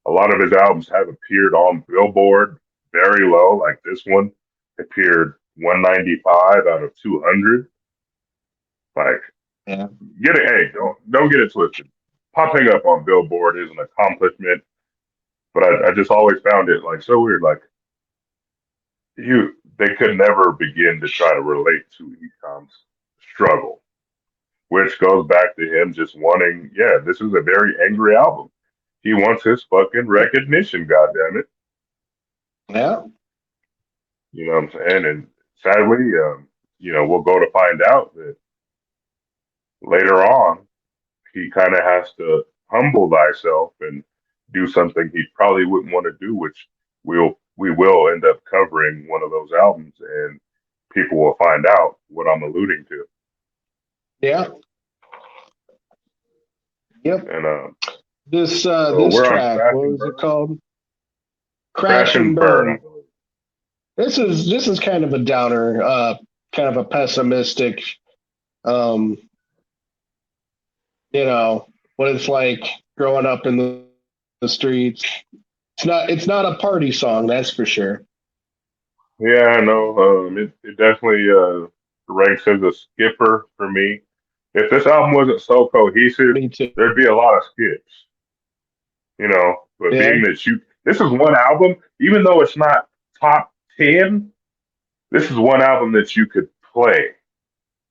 a lot of his albums have appeared on Billboard very low, like this one appeared 195 out of 200. Like, Yeah. hey, don't get it twisted. Popping up on Billboard is an accomplishment, but I just always found it like so weird. Like they could never begin to try to relate to Econ's struggle, which goes back to him just wanting, yeah, this is a very angry album. He wants his fucking recognition, goddammit. Yeah. You know what I'm saying? And sadly, we'll go to find out that later on, he kind of has to humble thyself and do something he probably wouldn't want to do, which we will end up covering one of those albums, and people will find out what I'm alluding to. Yeah. Yep. And this we're on track, Crash what and was it Burn. called? Crash Crash and and Burn, I Burn. believe. This is kind of a downer, kind of a pessimistic, um, what it's like growing up in the streets. It's not a party song, that's for sure. Yeah, I know. It definitely ranks as a skipper for me. If this album wasn't so cohesive, Me too. there'd be a lot of skips, But Yeah, being that this is one album, even though it's not top 10, this is one album that you could play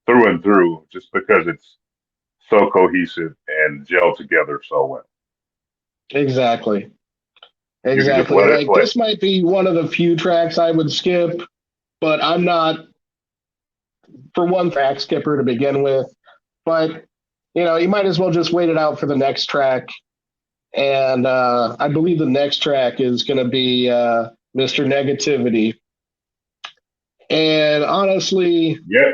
through and through just because it's so cohesive and gelled together so well. exactly. You could just Exactly. let it Like play. this might be one of the few tracks I would skip, but I'm not for one track skipper to begin with. But you might as well just wait it out for the next track. And I believe the next track is going to be Mr. Negativity. And honestly, Yeah.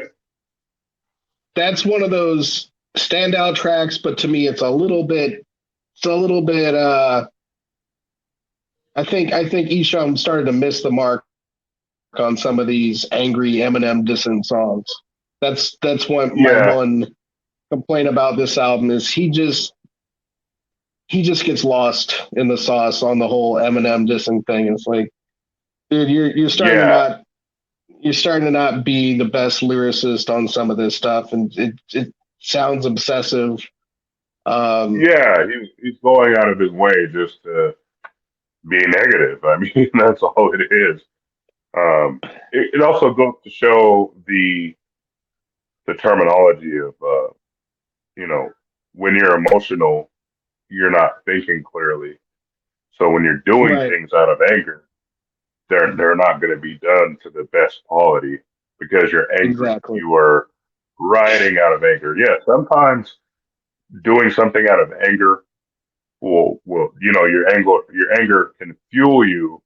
that's one of those standout tracks. But to me, it's a little bit. I think Esham started to miss the mark on some of these angry Eminem dissing songs. That's my Yeah. one complaint about this album is he just gets lost in the sauce on the whole Eminem dissing thing. It's like, dude, Yeah. you're starting to not be the best lyricist on some of this stuff, and it sounds obsessive. Yeah. He's going out of his way just to be negative. I mean, that's all it is. It also goes to show the terminology of you know when you're emotional, you're not thinking clearly. So when you're doing right, things out of anger, they're not going to be done to the best quality because you're angry. exactly, You are writing out of anger. Yeah, sometimes doing something out of anger will your anger can fuel you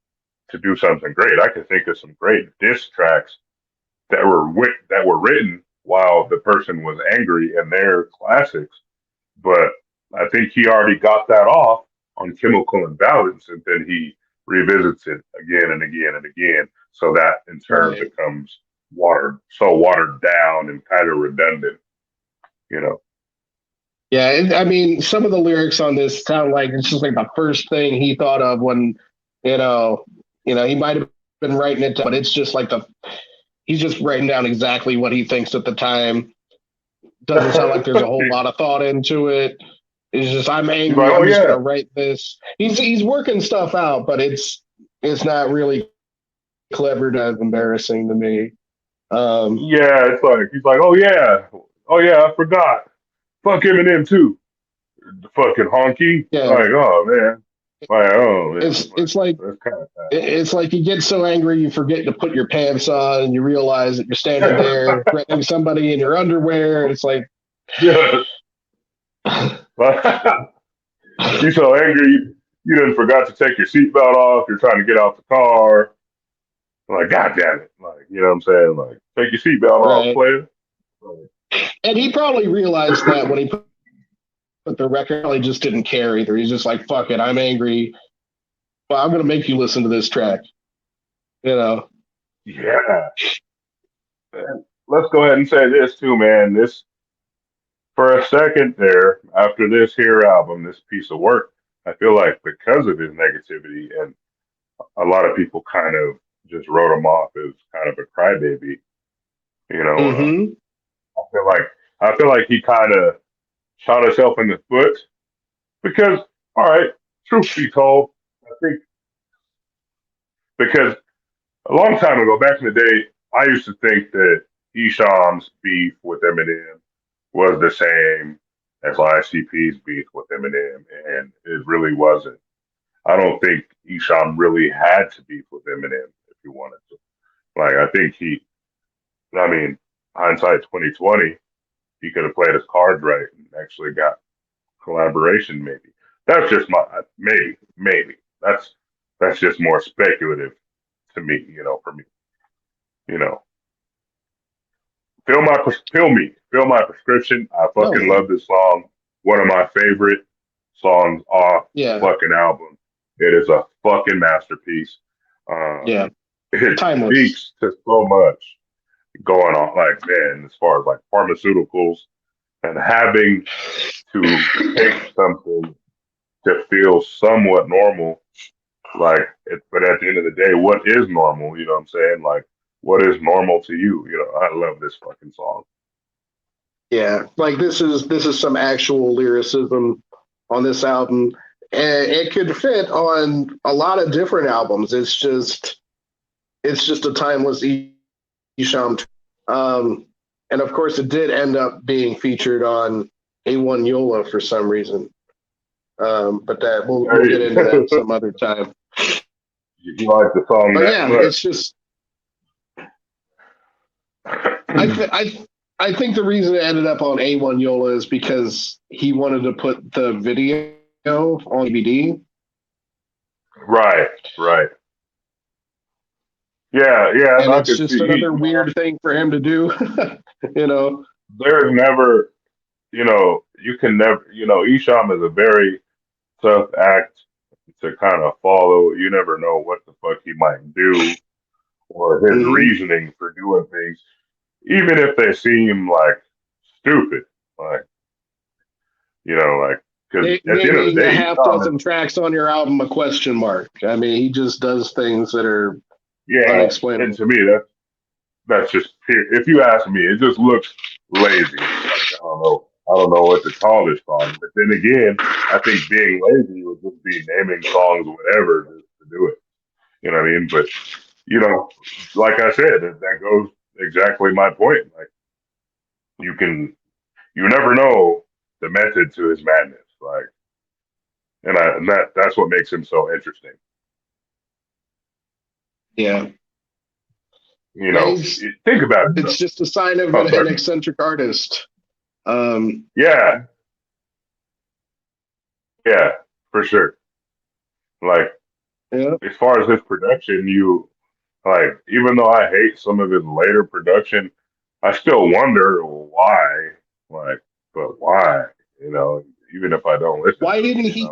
to do something great. I can think of some great diss tracks that were written while the person was angry, and they're classics. But I think he already got that off on Chemical Imbalance, and then he revisits it again and again and again. So that in turn right. becomes watered down and kind of redundant, you know. Yeah, I mean, some of the lyrics on this sound like it's just like the first thing he thought of when, you know, he might have been writing it down, but it's just like he's just writing down exactly what he thinks at the time. Doesn't sound like there's a whole lot of thought into it. It's just I'm He's angry. like, oh I'm just yeah, gonna write this. He's working stuff out, but it's not really clever. That's embarrassing to me. yeah. It's like he's like, oh yeah, I forgot. Fuck Eminem too. the fucking honky. Yeah, Like, oh man, like, oh man, it's like, it's like that's kind of it's like you get so angry you forget to put your pants on, and you realize that you're standing sad. there threatening somebody in your underwear, and it's like, Yeah, like, you so angry, you didn't forgot to take your seatbelt off. You're trying to get out the car. Like, God damn it! Like, you know what I'm saying? Like, take your seatbelt off, right. player. And he probably realized that when he put the record, he just didn't care either. He's just like, fuck it, I'm angry. Well, I'm gonna make you listen to this track. You know. Yeah. And let's go ahead and say this too, man. This for a second there, after this here album, this piece of work, I feel like because of his negativity, and a lot of people kind of just wrote him off as kind of a crybaby. You know, Mm-hmm. I feel like he kind of shot himself in the foot because, all right, truth be told, I think because a long time ago, back in the day, I used to think that Esham's beef with Eminem was the same as ICP's beef with Eminem, and it really wasn't. I don't think Esham really had to beef with Eminem if he wanted to. Like, I think I mean, hindsight 2020, he could have played his cards right and actually got collaboration. Maybe that's just maybe that's just more speculative to me. For me, you know, fill my prescription. I fucking No. love this song. One of my favorite songs off the Yeah. fucking album. It is a fucking masterpiece. Yeah. It Timeless. speaks to so much going on. Like, man, as far as like pharmaceuticals and having to take something to feel somewhat normal. Like, but at the end of the day, what is normal? You know what I'm saying? Like, what is normal to you? I love this fucking song. Yeah. Like this is some actual lyricism on this album. And it could fit on a lot of different albums. It's just a timeless Esham. And of course, it did end up being featured on A1 Yola for some reason. But that we'll get into that some other time. You like the song But that yeah, much? it's just I think the reason it ended up on A1 Yola is because he wanted to put the video on DVD. Right, right. Yeah, yeah, and And I it's could see just another weird thing for him to do. you know. there's never, you can never, Esham is a very tough act to kind of follow. You never know what the fuck he might do or his Mm-hmm. reasoning for doing things, even if they seem like stupid. Like, like, because at the end of the Naming a day, half Esham is, dozen tracks on your album a question mark. I mean, he just does things that are yeah, and unexplainable. to me, that's just, if you ask me, it just looks lazy. Like, I don't know what to call this song. But then again, I think being lazy would just be naming songs whatever just to do it. You know what I mean? But you know, like I said, that goes exactly my point. Like, you can, you never know the method to his madness. Like, and that's what makes him so interesting. Yeah. Yeah, Think about it. it's just a sign of Oh, an sorry. eccentric artist. Um, Yeah, yeah, for sure. Like, yeah. as far as his production, like, even though I hate some of his later production, I still wonder why. Like, but why? Even if I don't listen Why to didn't it, he?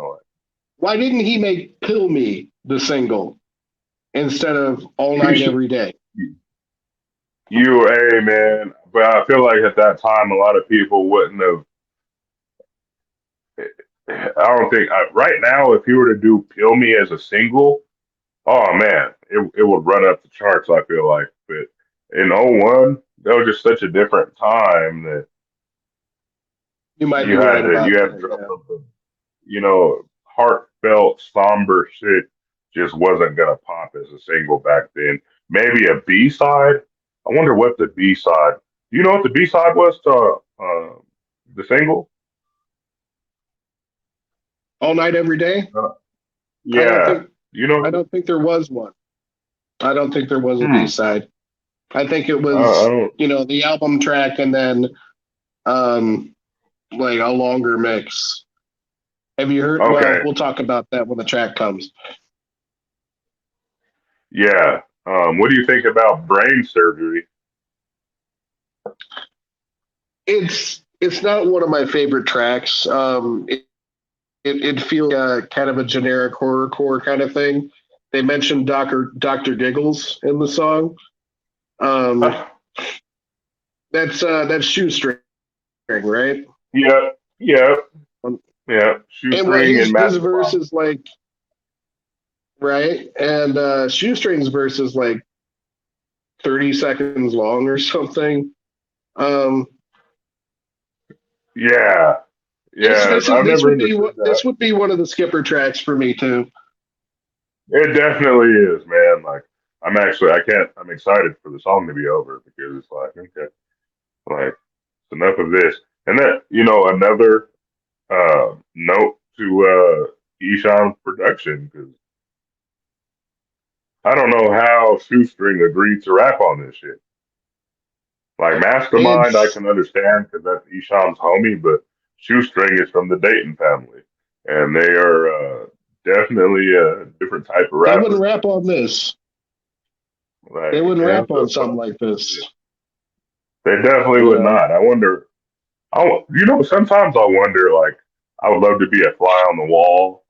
Why didn't he make "Pill Me" the single instead of "All he Night should. Every Day"? Man. But I feel like at that time, a lot of people wouldn't have. I don't think right now, if you were to do "Peel Me" as a single, oh man, it would run up the charts. I feel like, but in '01, that was just such a different time that You might be right you about had to that. drop Yeah. something, heartfelt, somber shit just wasn't gonna pop as a single back then. Maybe a B side. I wonder what the B side. Do you know what the B side was to the single? All Night Every Day. Uh, I don't yeah, think you know, I don't think there was one. I don't think there was a B hmm, side. I think it I was, don't. the album track and then um like a longer mix. Have you heard? Well, Okay, we'll talk about that when the track comes. yeah. What do you think about brain surgery? It's not one of my favorite tracks. It feels kind of a generic horrorcore kind of thing. They mentioned Doctor Giggles in the song. Um, that's Shoestring, right? Yeah, yeah, Um, yeah. and what Shoestring and his Master verse Bomb. is like, right? And Shoestring's verse is like 30 seconds long or something. Um, Yeah, this yeah. this is I've this never would be understood that. this would be one of the skipper tracks for me too. It definitely is, man. Like, I'm actually, I can't. I'm excited for the song to be over because it's like, okay, like enough of this. And that, another note to Esham's production because I don't know how Shoestring agreed to rap on this shit. Like Mastermind, I It's can understand because that's Esham's homie, but Shoestring is from the Dayton family, and they are definitely a different type of they wouldn't rapper. rap on this. They Like, wouldn't man, rap on what the something fuck? like this. They definitely You would know, not. I wonder. Sometimes I wonder. Like, I would love to be a fly on the wall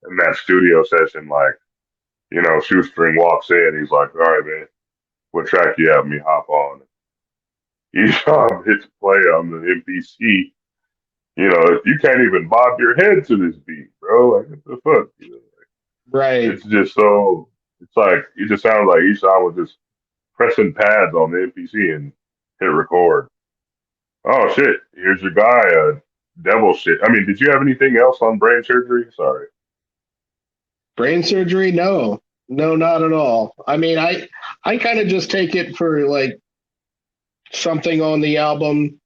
in that studio session. Like, Shoestring walks in, he's like, "All right, man, what track you have me hop on?" Esham hits play on the MPC. You can't even bob your head to this beat, bro. Like, what the fuck? right? It's just so. It's like it just sounds like Esham was just pressing pads on the MPC and hit record. Oh shit! Here's your guy. Devil shit. I mean, did you have anything else on brain surgery? Sorry. Brain surgery? No, no, not at all. I mean, I kind of just take it for like something on the album.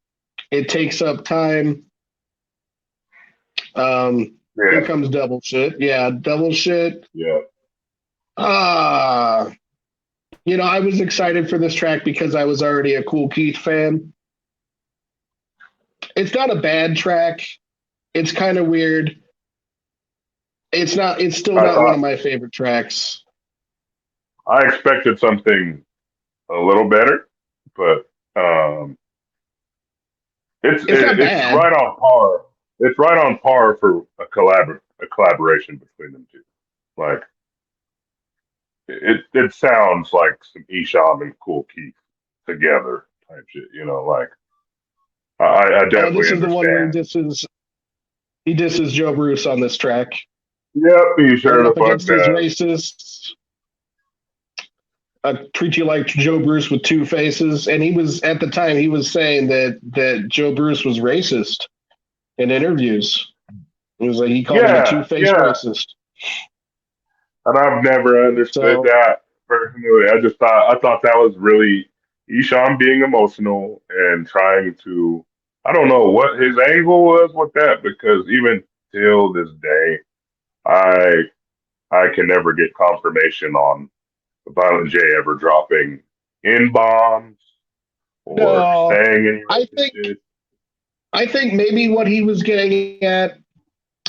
It takes up time. Here Yeah, comes double shit. Yeah, double shit. yeah. Ah, I was excited for this track because I was already a Cool Keith fan. It's not a bad track. It's kind of weird. It's not. It's still I not one of thought my favorite tracks. I expected something a little better, but It's not it's bad. right on par. It's right on par for a collaboration between them two. Like it sounds like some Esham and Cool Keith together type shit. Like I Oh, definitely this is the one where understand. he disses Joe Bruce on this track, Yep, he sure going the up fuck against his does. racists. Treat you like Joe Bruce with two faces, and he was at the time he was saying that Joe Bruce was racist in interviews. It was like he called him a Yeah, two-faced yeah. racist. And I've never understood So that personally. I thought that was really Esham being emotional and trying to. I don't know what his angle was with that because even till this day, I I can never get confirmation on Violent J ever dropping in bombs or no, saying any I racist think shit. I think maybe what he was getting at,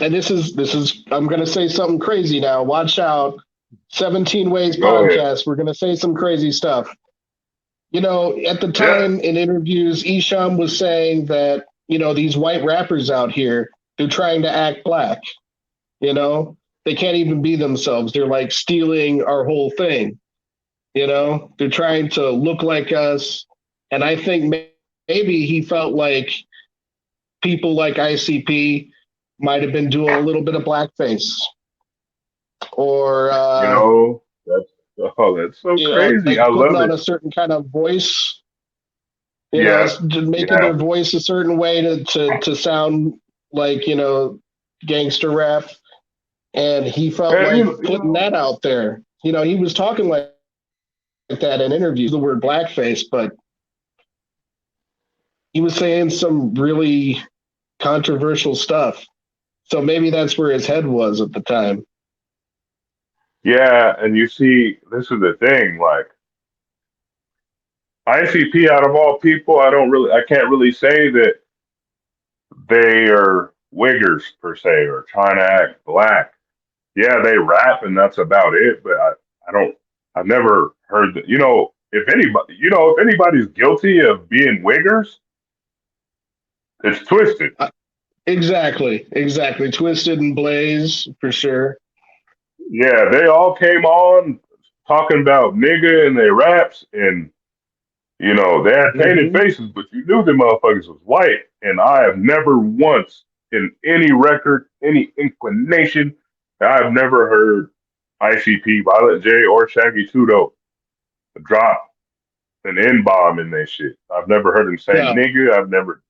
and this is I'm going to say something crazy now. Watch out, 17 Ways Go ahead. podcast. We're going to say some crazy stuff. At the Yeah, time in interviews, Esham was saying that, these white rappers out here, they're trying to act black. You know, they can't even be themselves. They're like stealing our whole thing. They're trying to look like us. And I think maybe he felt like people like ICP might have been doing a little bit of blackface or, that's that's so crazy. I like putting love on it. a certain kind of voice, Yeah, just making yeah. their voice a certain way to sound like, gangster rap. And he felt And like putting that out there. He was talking like that in interviews, the word blackface, but he was saying some really controversial stuff. So maybe that's where his head was at the time. Yeah, and you see, this is the thing. Like ICP, out of all people, I can't really say that they are wiggers per se or trying to act black. Yeah, they rap and that's about it. But I don't, I've never heard that. If anybody's guilty of being wiggers, it's Twisted. Exactly. Twisted and Blaze for sure. Yeah, they all came on talking about nigga and their raps, and they had painted Mm-hmm. faces, but you knew the motherfuckers was white. And I have never once in any record, any inclination, I've never heard ICP, Violet J, or Shaggy Tudo drop an N bomb in their shit. I've never heard them say No. nigga.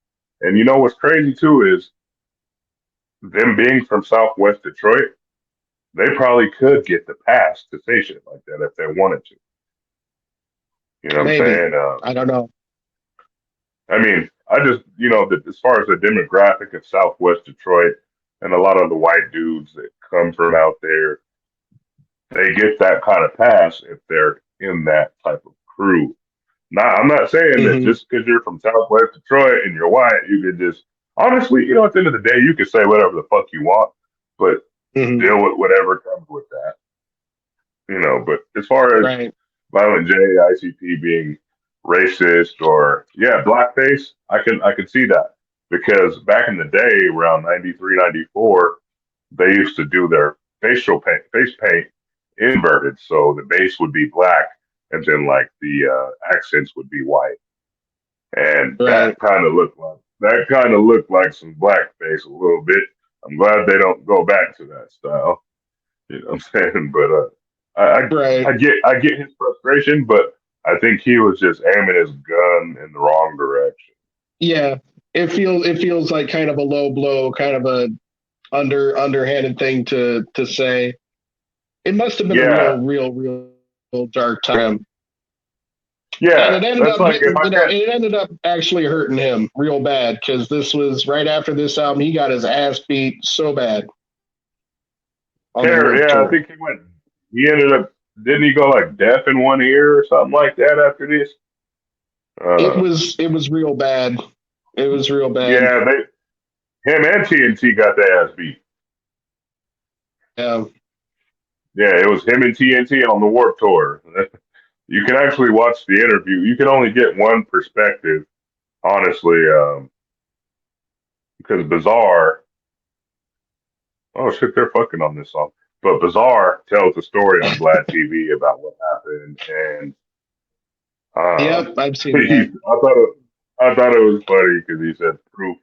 And you know what's crazy too is them being from Southwest Detroit, they probably could get the pass to say shit like that if they wanted to. You know what I'm Maybe. saying? I don't know. I mean, I just, as far as the demographic of Southwest Detroit and a lot of the white dudes that come from out there, they get that kind of pass if they're in that type of crew. Now, I'm not saying that Mm-hmm. just because you're from Southwest Detroit and you're white, you could just, honestly, at the end of the day, you can say whatever the fuck you want, but Mm-hmm. deal with whatever comes with that. But as far as Right. Violent J, ICP being racist or blackface, I can see that because back in the day, around 93, 94, they used to do their face paint inverted, so the base would be black and then like the accents would be white, and Right. that kind of looked like some blackface a little bit. I'm glad they don't go back to that style. You know what I'm saying? But Right. I get his frustration, but I think he was just aiming his gun in the wrong direction. Yeah. It feels like kind of a low blow, kind of a underhanded thing to say. It must have been a Yeah, real dark time. And yeah. it ended That's up like if hitting, I get it ended up actually hurting him real bad because this was right after this album. He got his ass beat so bad on the Terror. Warped Yeah, I Tour. think he went. He ended up. Didn't he go like deaf in one ear or something like that after this? It Uh, was real bad. It was real bad. yeah, him and TNT got their ass beat. Yeah. Yeah, it was him and TNT on the Warp Tour. You can actually watch the interview. You can only get one perspective, honestly, because Bizarre. Oh shit, they're fucking on this song. But Bizarre tells the story on Vlad TV about what happened, and Yep, I've seen that. I thought it was funny because he said proof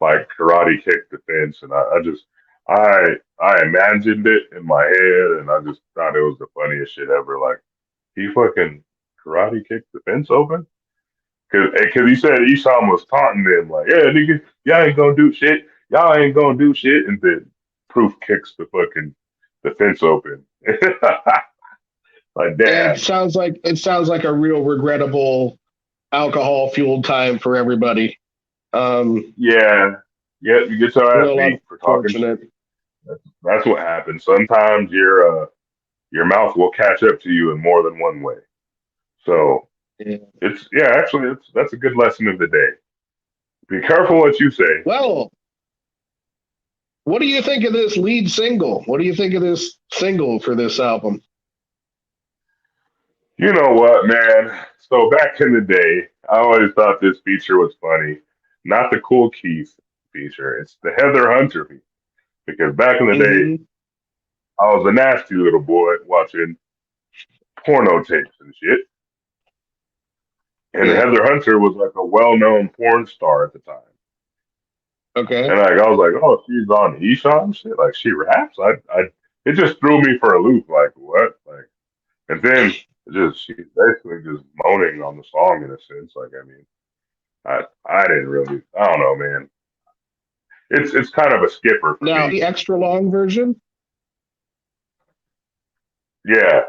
like karate kick the fence, and I imagined it in my head, and I just thought it was the funniest shit ever. Like he fucking karate kicked the fence open because he said Esham was taunting them like, yeah, nigga, y'all ain't gonna do shit, y'all ain't gonna do shit, and then proof kicks the fence open. Like damn. It sounds like a real regrettable alcohol fueled time for everybody. Um, Yeah, yeah, you get your ass real beat for talking unfortunate. shit. That's what happens. Sometimes your mouth will catch up to you in more than one way. So Yeah. actually that's a good lesson of the day. Be careful what you say. Well, what do you think of this lead single? What do you think of this single for this album? You know what, man? So back in the day, I always thought this feature was funny. Not the Cool Keith feature. It's the Heather Hunter feature. Because back in the day, Mm-hmm. I was a nasty little boy watching porno tapes and shit. And Yeah. Heather Hunter was like a well-known porn star at the time. Okay. And like I was like, oh, she's on Esham shit. Like she raps. It just threw me for a loop. Like what? Like, and then she's basically just moaning on the song in a sense. Like I mean, I didn't really. I don't know, man. It's kind of a skipper for Now me. the extra long version. Yeah,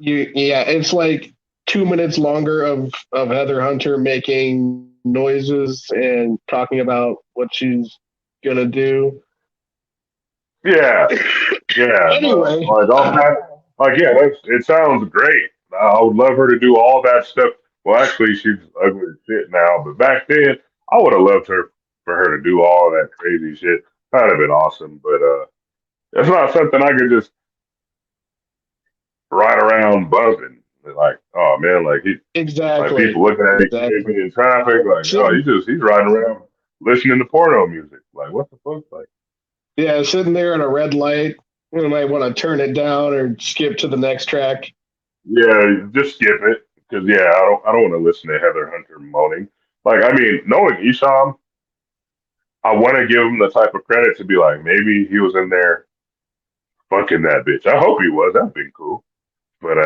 Yeah, it's like 2 minutes longer of Heather Hunter making noises and talking about what she's gonna do. Yeah, yeah. Anyway, Like all that. Like yeah, it sounds great. I would love her to do all that stuff. Well, actually, she's ugly as shit now, but back then, I would have loved her for her to do all that crazy shit. That'd have been awesome. But it's not something I could just ride around bumping. Like, oh man, like exactly, people looking at me exactly. crazy in traffic. Like, oh, Sitting, he's riding around listening to porno music. Like, what the fuck? Like. yeah, sitting there at a red light. You might want to turn it down or skip to the next track. Yeah, just skip it because yeah, I don't want to listen to Heather Hunter moaning. Like I mean, knowing Esham, I want to give him the type of credit to be like maybe he was in there fucking that bitch. I hope he was. That'd been cool. But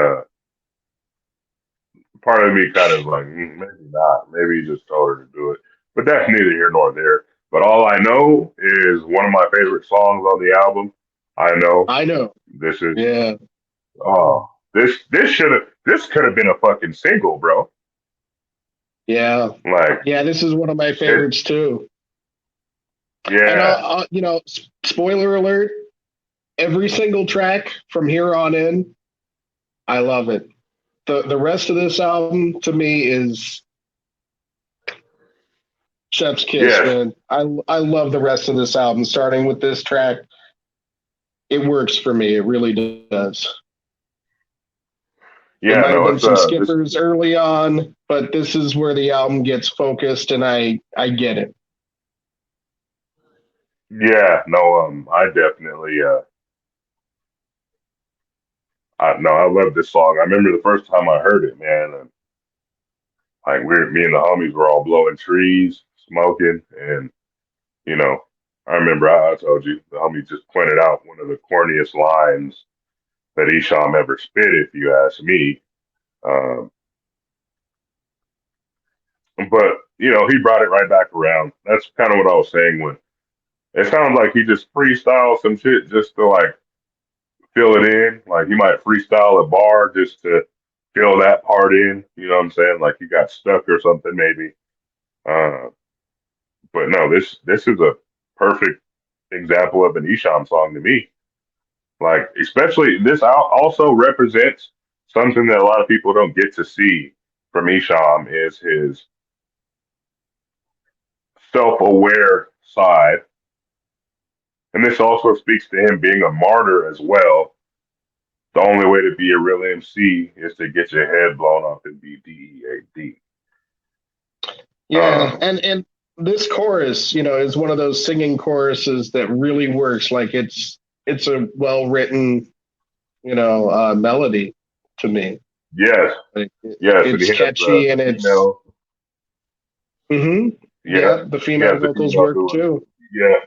part of me kind of like maybe not. Maybe he just told her to do it. But that's neither here nor there. But all I know is one of my favorite songs on the album. I know I know. this is Yeah, oh this could have been a fucking single, bro. yeah, Like yeah. This is one of my it, favorites too. And yeah. spoiler alert: every single track from here on in, I love it. The rest of this album to me is chef's kiss, Yes. man. I love the rest of this album, starting with this track. It works for me. It really does. There Yeah, might have no, been it's some this skippers early on, but this is where the album gets focused, and I get it. yeah, no, I definitely I no, I love this song. I remember the first time I heard it, man, and like me and the homies were all blowing trees, smoking, and you know, I remember I told you the homie just pointed out one of the corniest lines that Esham ever spit, if you ask me. Um, but he brought it right back around. That's kind of what I was saying when it sounds like he just freestyled some shit just to like fill it in. Like he might freestyle a bar just to fill that part in. You know what I'm saying? Like he got stuck or something maybe. Uh, but no, this is a perfect example of an Esham song to me. Like especially this also represents something that a lot of people don't get to see from Esham is his self-aware side. And this also speaks to him being a martyr as well. The only way to be a real MC is to get your head blown off and be DEAD. Yeah, Um, and this chorus, is one of those singing choruses that really works. Like it's a well written, melody to me. yes, Like, yes, and he it's has catchy the and it's female, yeah, yeah, the he female has the vocals female work doing, too. yeah,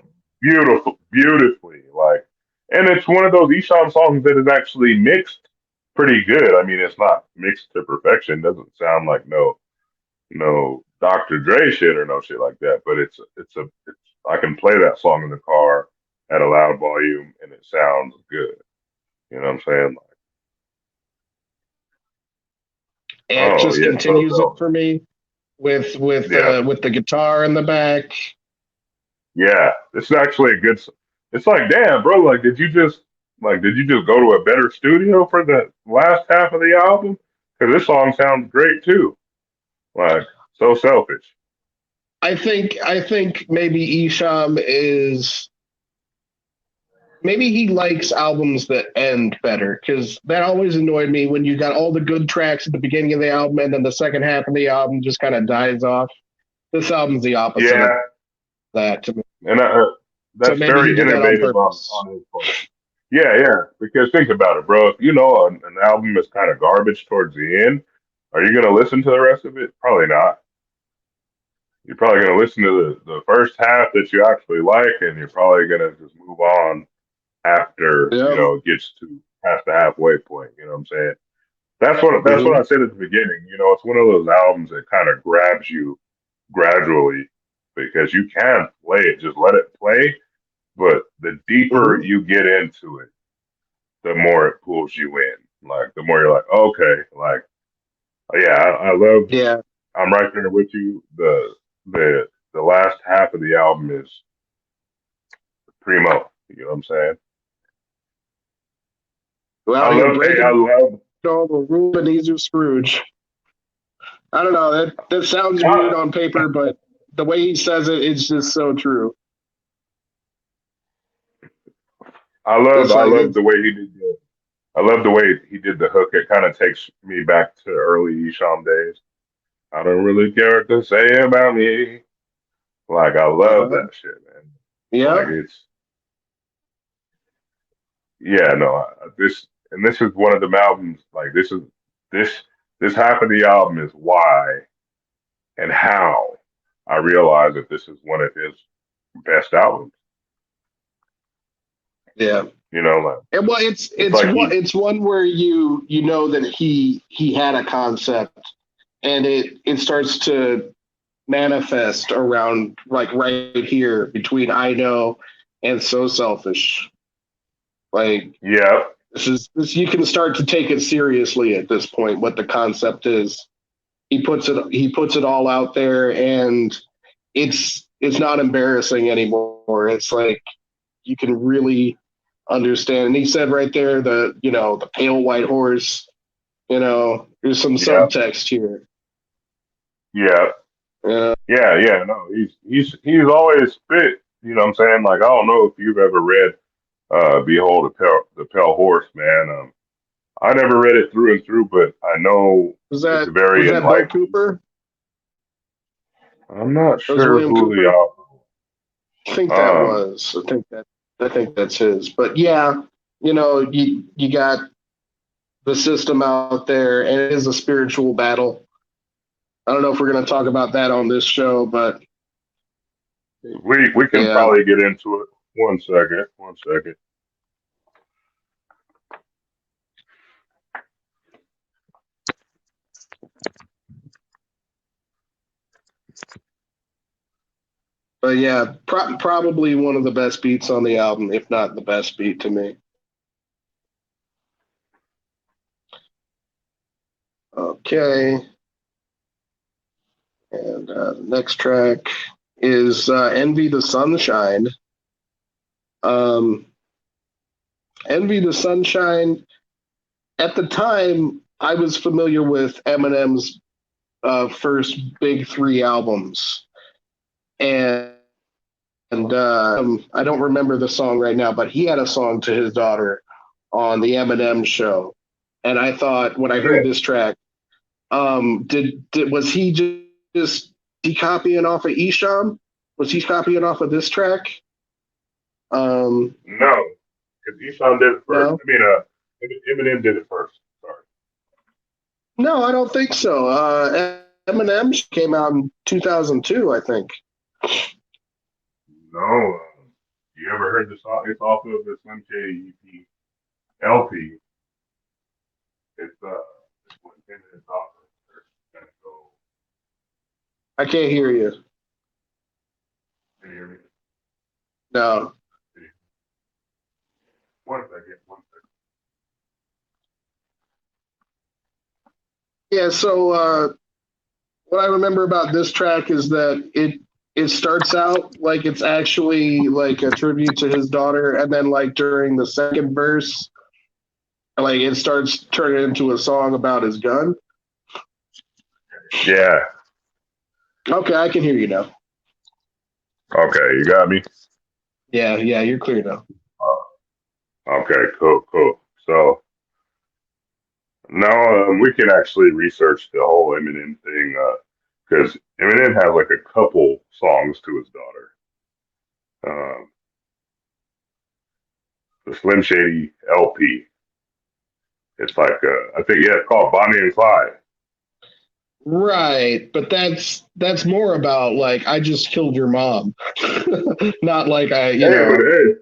beautifully, like, and it's one of those Esham songs that is actually mixed pretty good. I mean, it's not mixed to perfection. Doesn't sound like no Dr. Dre shit or no shit like that. But it's I can play that song in the car at a loud volume and it sounds good. You know what I'm saying? Like, And it oh just yeah, so continues it so for me yeah, with the guitar in the back. yeah. It's actually a good. It's like damn, bro. Did you just go to a better studio for the last half of the album? Because this song sounds great too. Like so selfish. I think maybe Isham is maybe he likes albums that end better because that always annoyed me when you got all the good tracks at the beginning of the album and then the second half of the album just kind of dies off. This album's the opposite of Yeah, that to me. and So that's maybe he very did that on innovative purpose. on his part. Yeah, yeah. Because think about it, bro. If you know an album is kind of garbage towards the end, are you gonna listen to the rest of it? Probably not. You're probably gonna listen to the first half that you actually like, and you're probably gonna just move on after Yeah. it gets to past the halfway point. You know what I'm saying? That's what hmm I said at the beginning. It's one of those albums that kind of grabs you gradually because you can play it, just let it play. But the deeper hmm you get into it, the more it pulls you in. Like the more you're like, okay, like yeah, I love. Yeah. I'm right there with you. The last half of the album is primo. You know what I'm saying? Go I out here love, hey, I breaking love, all the rules and Ebenezer Scrooge. I don't know. That sounds weird I, on paper, but the way he says it, it's just so true. It's I like love it's the way he did the, I love the way he did the hook. It kind of takes me back to early Esham days. I don't really care what to say about me. Like, I love uh-huh. that shit, man. Like, Yeah, it's, yeah, no, this is one of the albums, like, this, this half of the album is why and how I realize that this is one of his best albums. yeah. You know, like, And well, it's like he, it's one where you know that he had a concept and it starts to manifest around like right here between I know and so selfish. Like yeah, this you can start to take it seriously at this point what the concept is. He puts it all out there and it's not embarrassing anymore. It's like you can really understand. And he said right there the pale white horse, there's some yeah, subtext here. yeah. Uh, Yeah. No, he's always spit. You know what I'm saying? Like, I don't know if you've ever read Behold the Pale Horse, man. I never read it through and through, but I know it's was very that Bo enlightening. Cooper? I'm not That was sure William who Cooper? the I think that um was. I think that's his. But yeah, you got the system out there, and it is a spiritual battle. I don't know if we're going to talk about that on this show, but we can yeah, probably get into it. One second, one second. but yeah, probably one of the best beats on the album, if not the best beat to me. Okay, and the next track is "Envy the Sunshine." Um, "Envy the Sunshine." At the time, I was familiar with Eminem's first big three albums, and I don't remember the song right now, but he had a song to his daughter on the Eminem show, and I thought when I heard Yeah. this track, did was he just he copying off of Esham? Was he copying off of this track? No, because Eshawn did it first. No, I mean, Eminem did it first. Sorry. no, I don't think so. Eminem came out in 2002, I think. No. You ever heard the song? It's off of the Slim Shady EP LP. It's it's what Eminem's off of. So, I can't hear you. can you hear me? No. One second. One second. Yeah, so what I remember about this track is that it starts out like it's actually like a tribute to his daughter, and then like during the second verse, like it starts turning into a song about his gun. Yeah. Okay, I can hear you now. Okay, you got me. Yeah, you're clear now. Okay, cool. So now we can actually research the whole Eminem thing because Eminem has like a couple songs to his daughter. Um, the Slim Shady LP. It's like I think yeah, it's called Bonnie and Clyde. Right, but that's more about like I just killed your mom, not like Hey, but hey,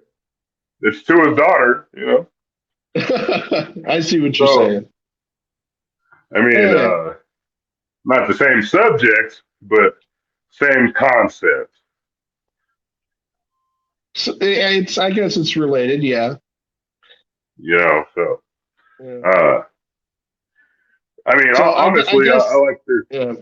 it's to his daughter, you know. I see what you're So saying. I mean, Eh, not the same subject, but same concept. it's I guess it's related. Yeah. You know, so Yeah. I mean, So I honestly, I guess like to yeah.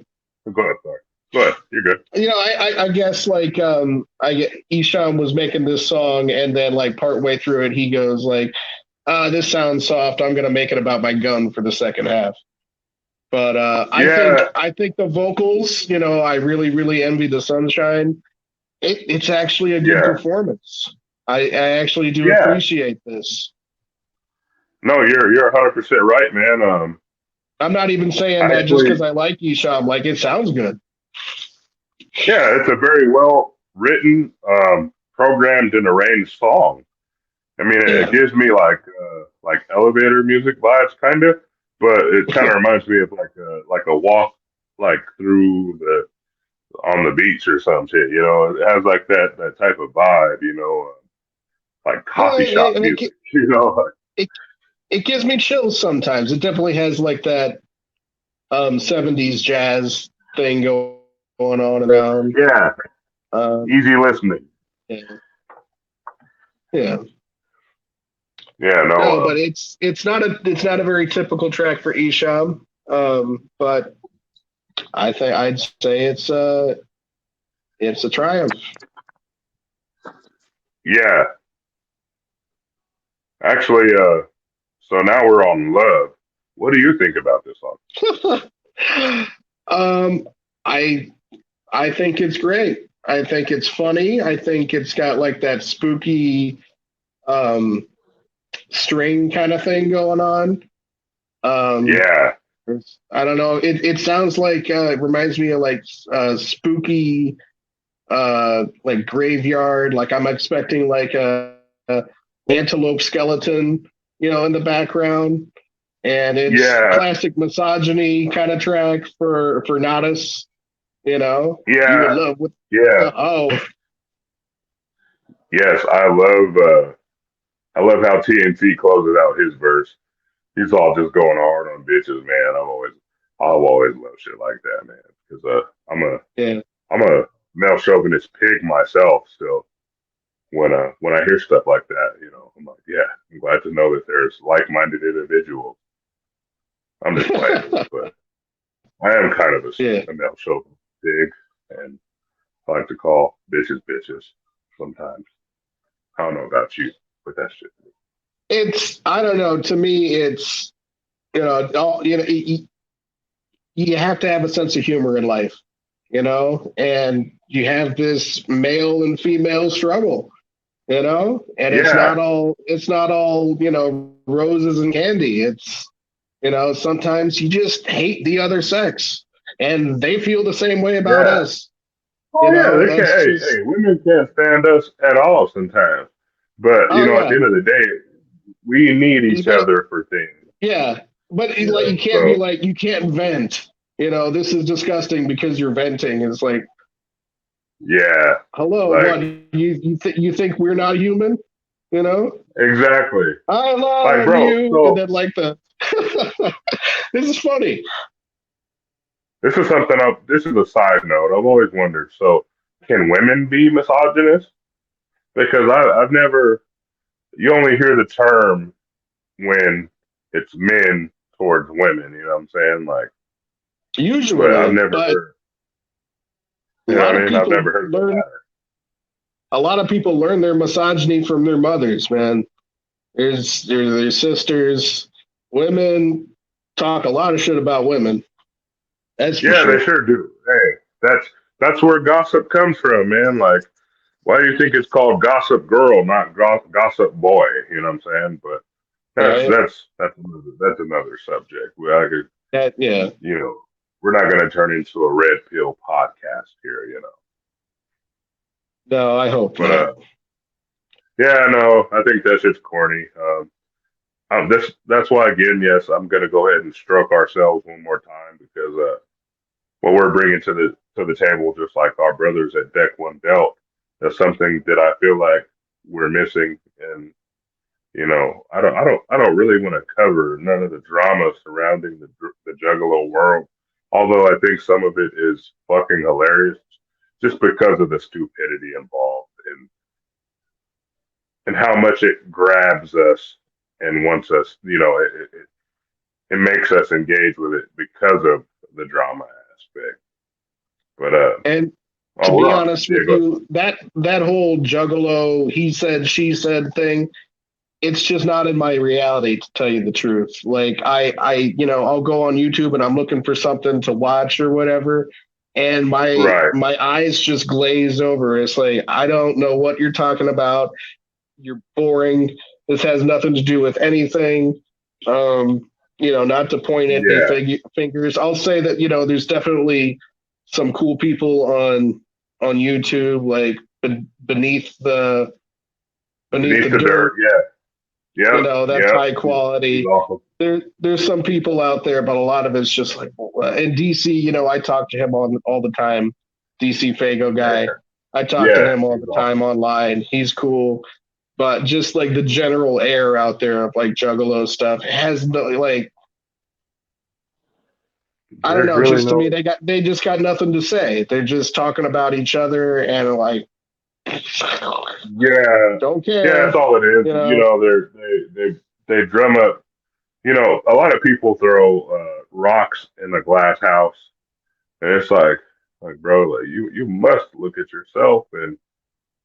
go ahead. Sorry. But you're good. I guess like I get Esham was making this song, and then like partway through it, he goes like, "This sounds soft. I'm gonna make it about my gun for the second half." But Yeah, I think the vocals, I really really envy the Sunshine. It's actually a good yeah, performance. I actually do yeah. appreciate this. No, you're 100% right, man. I'm not even saying that just Actually, because I like Esham. Like it sounds good. yeah, it's a very well written, programmed and arranged song. I mean, it Yeah. gives me like elevator music vibes, kind of, but it kind of reminds me of like a walk like through the on the beach or some shit. You know, it has like that type of vibe. You know, like No, coffee shop music. You know, it it gives me chills sometimes. It definitely has like that 70s jazz thing going on around. yeah, Um, easy listening. yeah, yeah. Yeah, no, No, but it's not a very typical track for Esham. But I think I'd say it's a triumph. yeah. Actually, so now we're on love. What do you think about this song? um, I I think it's great. I think it's funny. I think it's got like that spooky um, string kind of thing going on. Um, Yeah, I don't know. It sounds like it reminds me of like spooky like graveyard. Like I'm expecting like a antelope skeleton, in the background. And it's yeah, classic misogyny kind of track for Nadas. You would yeah, love what. yeah. Oh, Yes, I love how TNT closes out his verse. He's all just going hard on bitches, man. I've always loved shit like that, man. Because yeah. I'm a male chauvinist pig myself. So when I hear stuff like that, you know, I'm like, yeah, I'm glad to know that there's like-minded individuals. I'm just playing, but I am kind of Yeah. a male chauvinist pig, and I like to call bitches bitches sometimes. I don't know about you, but that's shit. I don't know. To me, it's, you have to have a sense of humor in life, and you have this male and female struggle, and Yeah, it's not all, roses and candy. It's, sometimes you just hate the other sex and they feel the same way about yeah. us. Oh yeah, they can't. That's Hey, just, hey, women can't stand us at all sometimes. But you oh know, at the yeah, end of the day, we need each but other for things. yeah, but like Yeah. you can't be So like you can't vent. This is disgusting because you're venting. It's like, yeah, hello, like what you think we're not human? You know, exactly. I Like, love bro. you, and So then like the this is funny. this is something. This is a side note. I've always wondered. So can women be misogynist? Because I've never. You only hear the term when it's men towards women. You know what I'm saying? Like, but I've Usually, never but heard. a You know lot what I of mean? I've people never heard of the learn latter. a lot of people learn their misogyny from their mothers, man. There's their sisters. Women talk a lot of shit about women. That's for Yeah, they sure. sure do. Hey, that's where gossip comes from, man. Like, why do you think it's called Gossip Girl, not Gossip Boy? You know what I'm saying? But Right? that's another subject. I could, That yeah. you know, we're not going to turn into a red pill podcast here, you know. No, I hope But not. yeah, no, I think that shit's corny. That's why again, yes, I'm going to go ahead and stroke ourselves one more time because what we're bringing to the table, just like our brothers at Deck One Dealt, that's something that I feel like we're missing. And you know, I don't really want to cover none of the drama surrounding the Juggalo world. Although I think some of it is fucking hilarious, just because of the stupidity involved and how much it grabs us and wants us. You know, it makes us engage with it because of the drama aspect. But And to oh, be we're on. honest Yeah, with go. you, that whole juggalo, he said, she said thing, it's just not in my reality, to tell you the truth. Like I'll go on YouTube and I'm looking for something to watch or whatever, and Right. my eyes just glaze over. It's like, I don't know what you're talking about. You're boring. This has nothing to do with anything. Not to point at any Yeah. fingers. I'll say that, there's definitely some cool people on YouTube, like beneath the Beneath the dirt. dirt. Yeah. Yep. That's Yep. high He's quality. awesome. There's some people out there, but a lot of it's just like, in DC, I talk to him all the time. DC Fago guy. I talk to Yeah. him all He's the awesome. time online. He's cool. But just like the general air out there of like Juggalo stuff has no, like, I don't There's know. really Just to me, no. they just got nothing to say. They're just talking about each other and like, Yeah. don't Yeah. That's care. all it is. You You know, know, they drum up. You know, a lot of people throw rocks in a glass house, and it's like, bro, like you must look at yourself, and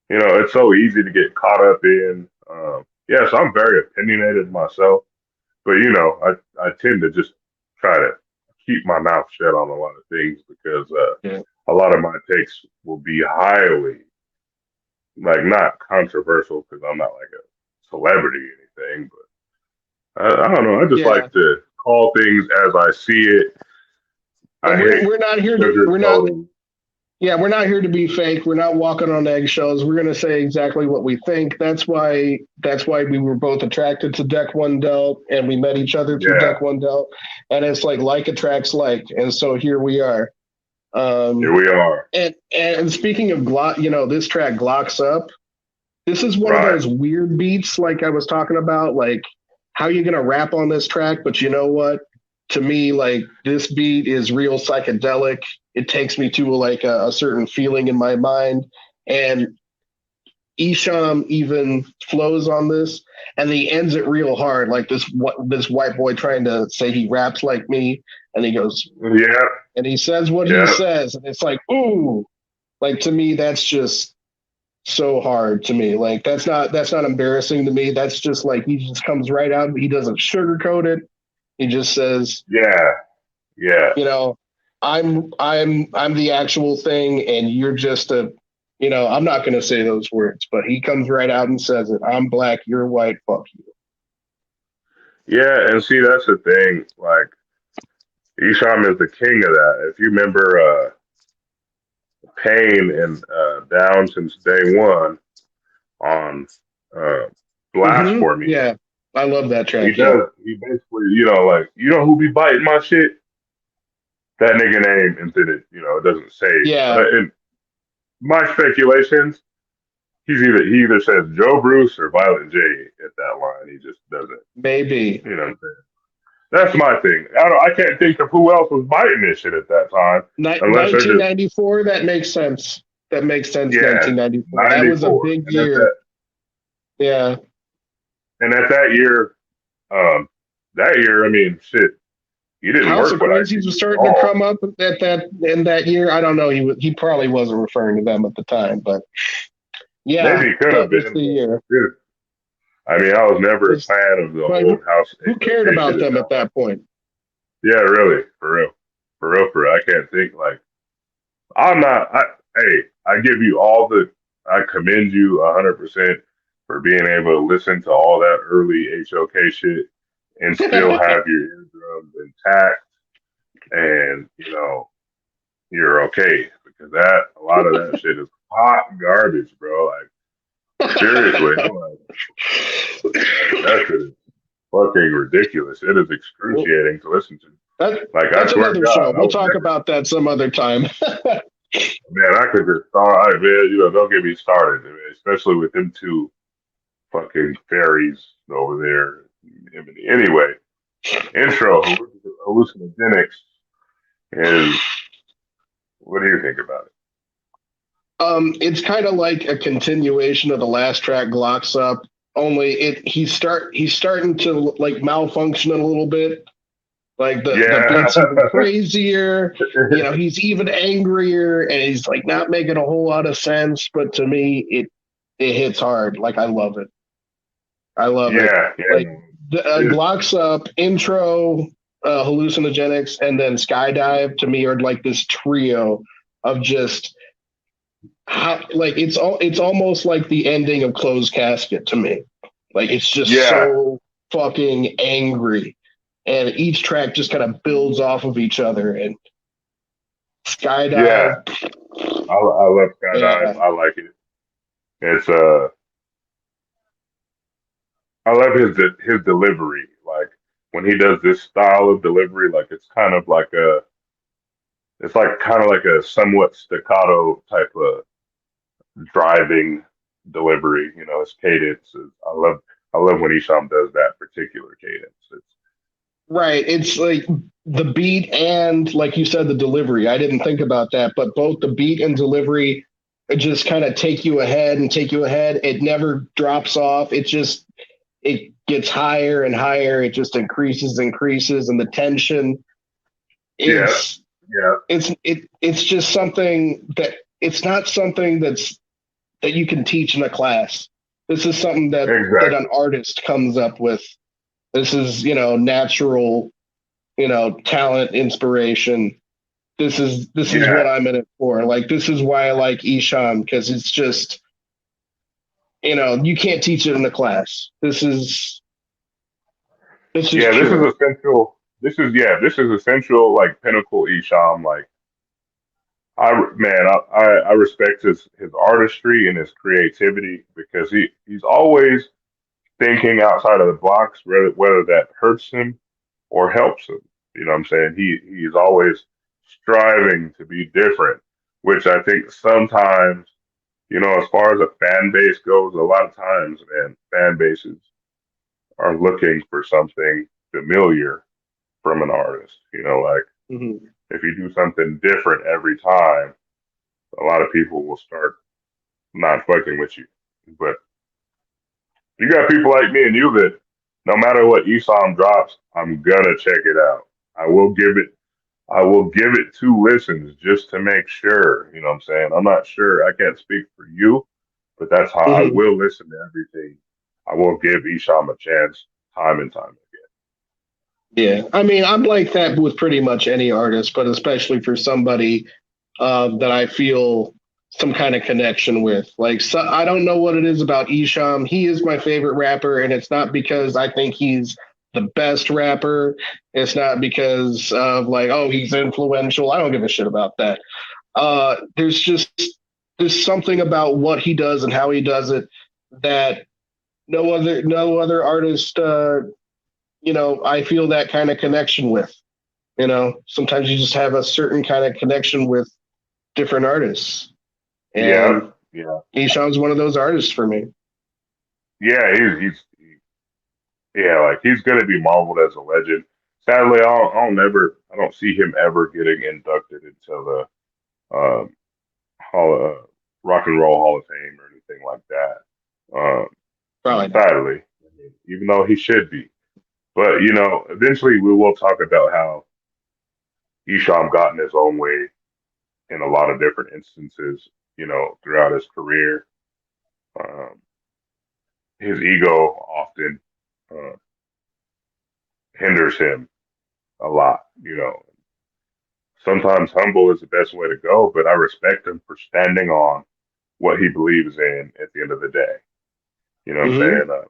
you know, it's so easy to get caught up in. Yes, I'm very opinionated myself, but you know, I tend to just try to keep my mouth shut on a lot of things because yeah, a lot of my takes will be highly like not controversial because I'm not like a celebrity or anything, but I don't know. I just yeah. like to call things as I see it. I And hate we're not here to we're not sugarcoating. yeah, we're not here to be fake. We're not walking on eggshells. We're going to say exactly what we think. That's why we were both attracted to Deck One Delt, and we met each other through Yeah, Deck One Delt. And it's like attracts like, and so here we are. here Um, we are. and speaking of Glock, this track Glocks Up. This is one of Right. those weird beats, like I was talking about. Like, how you going to rap on this track? But you know what? To me, like, this beat is real psychedelic. It takes me to like a certain feeling in my mind. And Esham even flows on this, and he ends it real hard, like this white boy trying to say he raps like me, and he goes, Yeah, and he says what he yeah, says, and it's like, ooh, like, to me that's just so hard to me. Like, that's not embarrassing to me. That's just like, he just comes right out. He doesn't sugarcoat it. He just says, yeah, yeah, you know, I'm the actual thing, and you're just a, I'm not going to say those words, but he comes right out and says it. I'm black, you're white, fuck you. yeah. And see, that's the thing. Like, Esham is the king of that. If you remember Pain and Down since day one on uh, Blast for Me, Yeah, I love that he track. Yeah, does. He basically, you know, like, you know who be biting my shit? That nigga name, and then it doesn't say. yeah, In my speculations, he either says Joe Bruce or Violent J at that line. He just doesn't. maybe. You know what I'm saying? That's my thing. I can't think of who else was biting this shit at that time, unless they're just 1994. That makes sense. That makes sense. yeah, 1994. That was a 94, big year. Yeah. and at that year, I mean, shit, he didn't House work of with Crazies ICP was at starting to all. come up at that in that year. I don't know. He probably wasn't referring to them at the time, but yeah, Maybe he could have that was been, the but year. dude, I mean, I was never a It's, fan of the but old house who cared HOK about shit at them that at point. that point? Yeah, really, for real, for real, for real. I can't think like I'm not. Hey, I give you all the. I commend you 100% for being able to listen to all that early HOK shit and still have your eardrums intact, and you're okay because that a lot of that shit is hot garbage, bro. Like seriously, I'm like that shit is fucking ridiculous. It is Well, excruciating to listen to. that, Like I that's swear to another God, show. I We'll would talk never. about that some other time. Man, I could just start. All right, man. Don't get me started, man, especially with them two fucking fairies over there. Anyway, intro hallucinogenics is. What do you think about it? It's kind of like a continuation of the last track, Glocks Up. Only he's starting to like malfunction a little bit. Like the Yeah. beat's even crazier. You know, he's even angrier, and he's like not making a whole lot of sense. But to me, it hits hard. Like I love it. I love it. Yeah. Yeah. Like the Glock's up intro, hallucinogenics, and then skydive to me are like this trio of just how like it's almost like the ending of Closed Casket to me. Like it's just Yeah. so fucking angry, and each track just kind of builds off of each other. And Yeah. skydive, I love Skydive. yeah, I like it. It's I love his delivery. Like when he does this style of delivery, like it's like kind of like a somewhat staccato type of driving delivery. You know, his cadence is, I love when Esham does that particular cadence. It's right. It's like the beat and like you said, the delivery. I didn't think about that, but both the beat and delivery just kind of take you ahead and take you ahead. It never drops off. It gets higher and higher. It just increases, increases, and the tension yeah, is yeah, it's just something that it's not something that you can teach in a class. This is something that an exactly. artist comes up with. This is, natural, talent, inspiration. This is what Yeah, I'm in it for. Like this is why I like Esham, because it's just, you can't teach it in a class. This is yeah. This is pure. essential. This is essential. Like pinnacle Esham. Like I respect his artistry and his creativity because he's always thinking outside of the box, whether that hurts him or helps him. You know what I'm saying? He's always striving to be different, which I think sometimes, as far as a fan base goes, a lot of times, man, fan bases are looking for something familiar from an artist. Like Mhm. if you do something different every time, a lot of people will start not fucking with you. But you got people like me and you that no matter what ESOM drops, I'm gonna check it out. I will give it I will give it two listens just to make sure. You know what I'm saying? I'm not sure. I can't speak for you, but that's how I Mhm. will listen to everything. I will give Esham a chance time and time Yeah, I mean, I'm like that with pretty much any artist, but especially for somebody that I feel some kind of connection with. Like, so, I don't know what it is about Esham. He is my favorite rapper, and it's not because I think he's the best rapper. It's not because of like, oh, he's influential. I don't give a shit about that. There's something about what he does and how he does it that no other artist. I feel that kind of connection with. Sometimes you just have a certain kind of connection with different artists. again. Yeah, And yeah, Isham's one of those artists for me. yeah. Yeah, like he's gonna be marveled as a legend. Sadly, I don't see him ever getting inducted into the Rock and Roll Hall of Fame or anything like that. Um, Probably not. sadly, even though he should be. But eventually we will talk about how Esham got in his own way in a lot of different instances. Throughout his career, um, his ego often uh, hinders him a lot. Sometimes humble is the best way to go, but I respect him for standing on what he believes in at the end of the day. You know what I'm Mm-hmm. saying?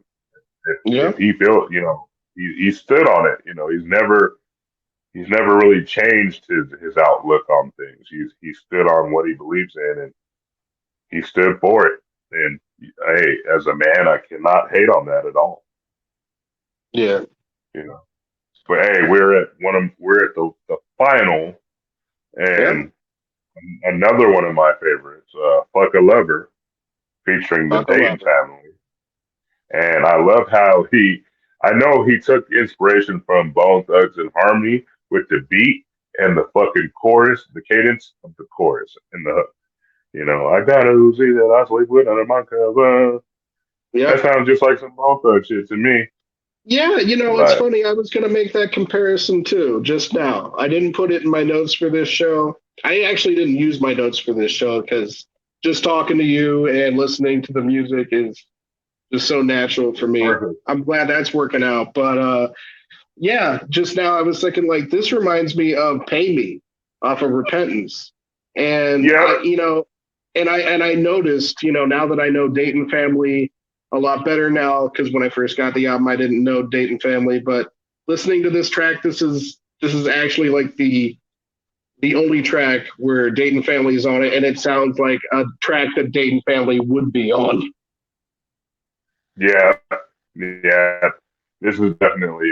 If Yeah. he felt, he stood on it. He's never really changed his outlook on things. He stood on what he believes in, and he stood for it. And hey, as a man, I cannot hate on that at all. Yeah. You know, but hey, we're at the final, Yeah. and another one of my favorites, "Fuck a Lover," featuring the Fuck a Dayton lover. family. And I love how I know he took inspiration from Bone Thugs and Harmony with the beat and the fucking chorus, the cadence of the chorus and the hook. I got a Uzi that I sleep with under my cover. That Yep. sounds just like some Bone Thug shit to me. Yeah, it's But funny. I was going to make that comparison too just now. I didn't put it in my notes for this show. I actually didn't use my notes for this show because just talking to you and listening to the music is just so natural for me. perfect. I'm glad that's working out. But yeah, just now I was thinking like this reminds me of Pay Me off of Repentance. And Yep. I noticed, now that I know Dayton Family a lot better now, because when I first got the album I didn't know Dayton Family, but listening to this track, this is actually like the only track where Dayton Family is on it, and it sounds like a track that Dayton Family would be on. Yeah. Yeah. This is definitely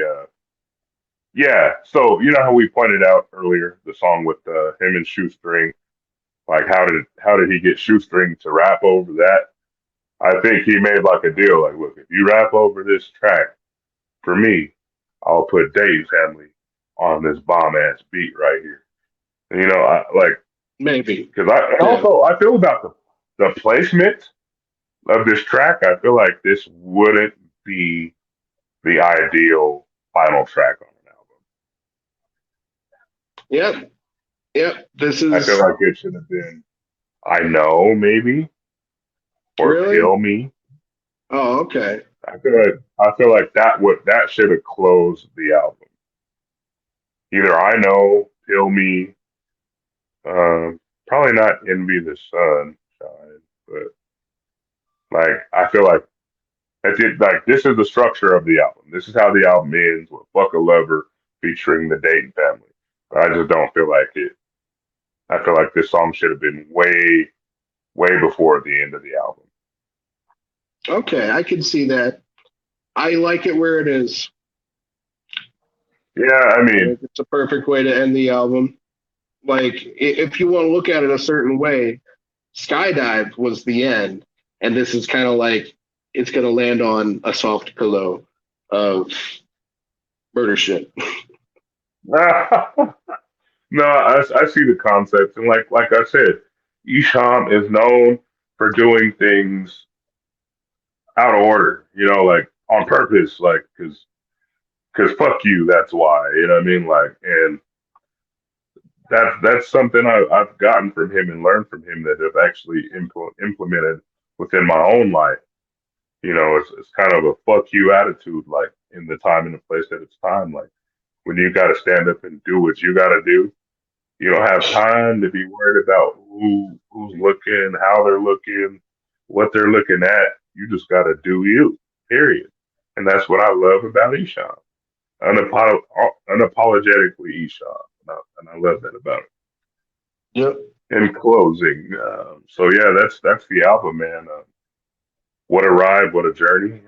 yeah. So you know how we pointed out earlier the song with him and Shoestring, like how did he get Shoestring to rap over that? I think he made like a deal, like, look, if you rap over this track for me, I'll put Dave Family on this bomb ass beat right here. And, I like Maybe. because I and Yeah. also I feel about the placement of this track. I feel like this wouldn't be the ideal final track on an Yep. Yep. This album. I feel is like it should have been I Know maybe or really. Kill Me. Oh, okay. I feel like that should have closed the album. Either I Know, Kill Me, probably not Envy the Sunshine, but like I feel like this is the structure of the album. This is how the album ends with "Fuck a Lover" featuring the Dayton Family. But I just don't feel like it. I feel like this song should have been way, way before the end of the album. Okay, I can see that. I like it where it is. Yeah, I I mean, think it's a perfect way to end the album. Like, if you want to look at it a certain way, Skydive was the end, and this is kind of like it's going to land on a soft pillow of murder shit. no, I see the concept, and like I said, Esham is known for doing things out of order. Like on purpose, like because fuck you, that's why. You know what I mean? Like, and that's something I've gotten from him and learned from him that have actually implemented within my own life. It's kind of a fuck you attitude, like in the time and the place that it's time. Like when you got to stand up and do what you got to do, you don't have time to be worried about who's looking, how they're looking, what they're looking at. You just got to do you. Period. And that's what I love about Esham. Unapologetically Esham, and I love that about it. Yep. In closing, so yeah, that's the album, man. What a ride, what a journey.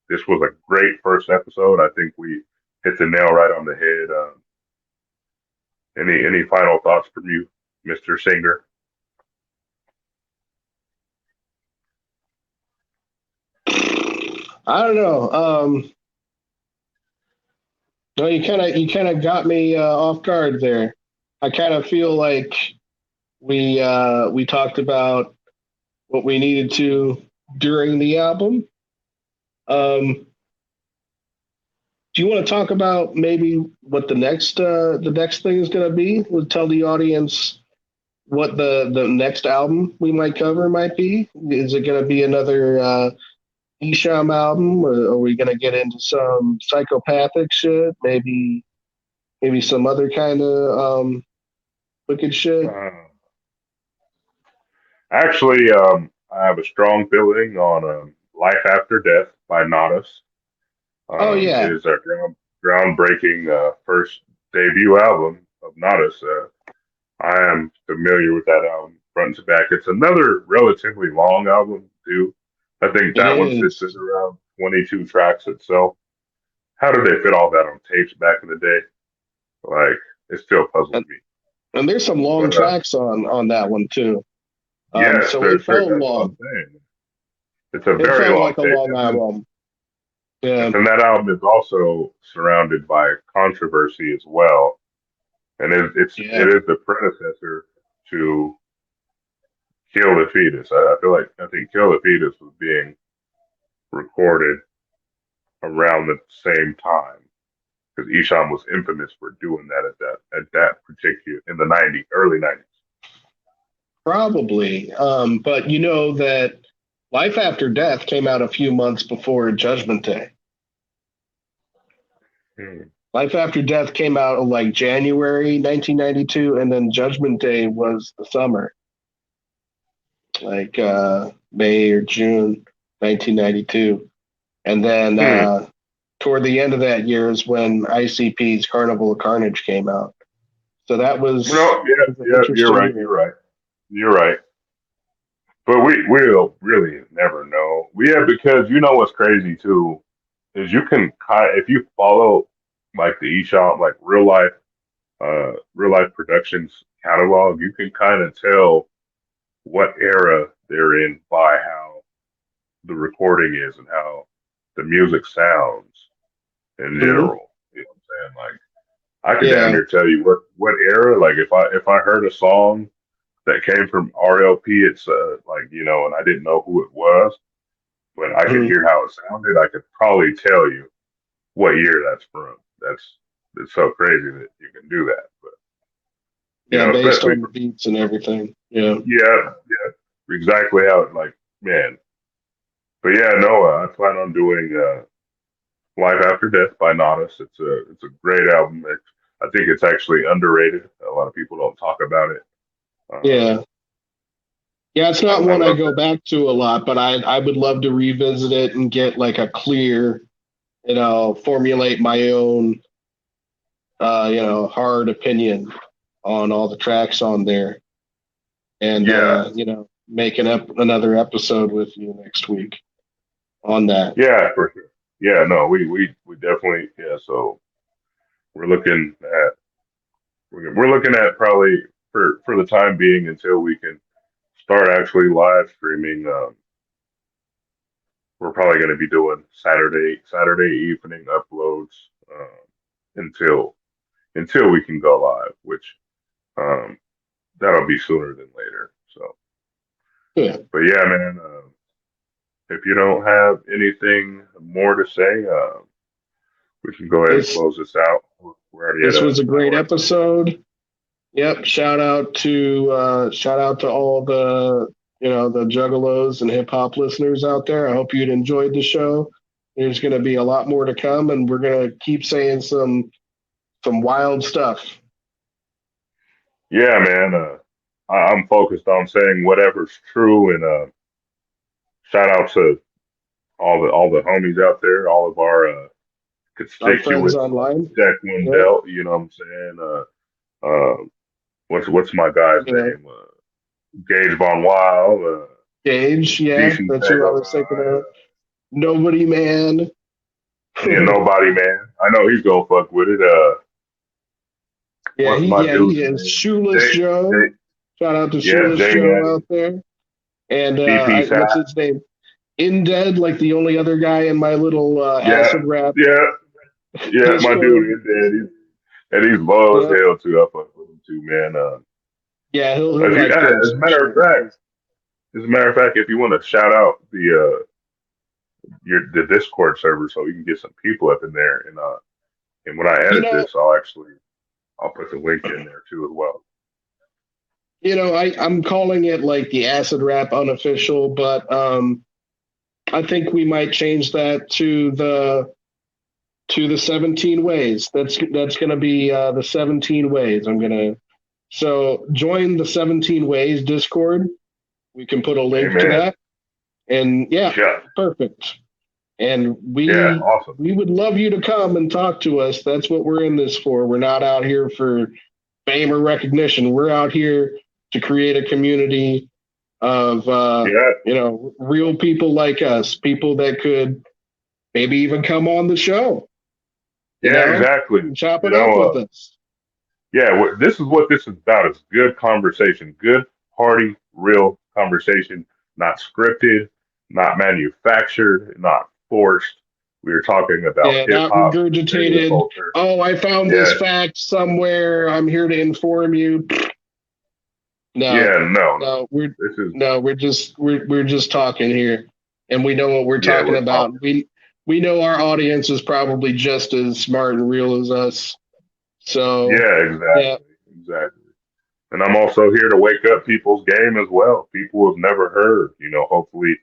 This was a great first episode. I think we hit the nail right on the head. Any final thoughts from you, Mr. Singer? I don't know. No, you kind of got me off guard there. I kind of feel like we talked about what we needed to during the album. Um, do you want to talk about maybe what the next thing is going to be? We'll tell the audience what the next album we might cover might be. Is it going to be another Esham album, or are we going to get into some psychopathic shit? Maybe some other kind of wicked shit. Actually, I have a strong feeling on Life After Death by Nadas. Oh It yeah, is our groundbreaking first debut album of Nadas. I am familiar with that album front to back. It's another relatively long album, too. I think it that one sits is. at around 22 tracks itself. How did they fit all that on tapes back in the day? Like, it still puzzles And, me. and there's some long But tracks on that one too. yes, So it felt that's what I'm long. saying. It's a It very felt long like a tape. long album. Yeah, And that album is also surrounded by controversy as well. And yeah, it is the predecessor to Kill the Fetus. I think Kill the Fetus was being recorded around the same time because Esham was infamous for doing that at that particular in the '90s, early '90s. Probably. But you know that Life After Death came out a few months before Judgment Day. Hmm. Life After Death came out in like January 1992, and then Judgment Day was the summer, like May or June 1992. And then Hmm. toward the end of that year is when ICP's Carnival of Carnage came out. So No, yeah, that was an yeah, you're interesting right, year. you're right, you're right. But we'll really never know. Yeah, because you know what's crazy too is you can kind if you follow like the eShop, like real life productions catalog, you can kind of tell what era they're in by how the recording is and how the music sounds in Mm-hmm. general. You know what I'm saying? Like I could damn Yeah. near tell you what era. Like if I heard a song that came from RLP, it's like and I didn't know who it was, but I could Mm-hmm. hear how it sounded. I could probably tell you what year that's from. It's so crazy that you can do that. But Yeah, based especially on the for beats and everything. Yeah. yeah, exactly how it like man. But yeah, no, I plan on doing Life After Death by Nodus. It's a great album. I think it's actually underrated. A lot of people don't talk about it. Um, Yeah. Yeah, it's not I one I love go that. back to a lot, but I would love to revisit it and get like a clear, formulate my own, hard opinion on all the tracks on there, and Yeah, make another episode with you next week on that. yeah, for sure. Yeah, no, we definitely yeah. So we're looking at we're looking at probably for the time being until we can start actually live streaming. We're probably going to be doing Saturday evening uploads until we can go live, which um, that'll be sooner than later. So, Yeah. but yeah, man. If you don't have anything more to say, we can go ahead and This close this out. We're already at this an was a great hour. episode. Yep. Shout out to all the juggalos and hip hop listeners out there. I hope you'd enjoyed the show. There's going to be a lot more to come, and we're going to keep saying some wild stuff. Yeah, man. I'm focused on saying whatever's true, and shout out to all the homies out there, all of our Our friends constituents like online. Jack Wendell. You know what I'm saying? What's my guy's Yeah. name? Gage Von Wild, Gage, yeah, DC that's who I was thinking Samurai, of. Nobody Man. yeah, nobody man. I know he's gonna fuck with it. Yeah, What's my dude's he is. name? Shoeless Jay, Joe. Jay, Shout out to yeah, Shoeless Jay Joe Natty, out there. And DP what's Sap, his name? Indead, like the only other guy in my little yeah, acid rap yeah, yeah, my Discord. dude is dead. He's low as Yeah, hell too. I fuck with him too, man. yeah, he'll If you, like as this a for matter of sure. fact, if you want to shout out the Discord server so you can get some people up in there, and when I You edit know, this, I'll put the link in there too as well. I'm calling it like the acid rap unofficial, but I think we might change that to the 17 ways. That's going to be the 17 ways. So join the 17 ways Discord. We can put a link to Amen. that. And yeah, Yeah, perfect. And yeah, awesome. we would love you to come and talk to us. That's what we're in this for. We're not out here for fame or recognition. We're out here to create a community of Yeah, real people like us, people that could maybe even come on the show, yeah, exactly. and chop You it up know, with us. yeah, this is what this is about. It's good conversation, good, hearty, real conversation, not scripted, not manufactured, not forced. We are talking about Yeah, hip not hop, radio regurgitated. culture. Oh, I found this Yeah, fact somewhere. I'm here to inform you. No, yeah, no, no. no, we're This is no, we're just talking here, and we know what we're yeah, talking we're about. talking. we know our audience is probably just as smart and real as us. So Yeah, exactly. And I'm also here to wake up people's game as well. People who have never heard, hopefully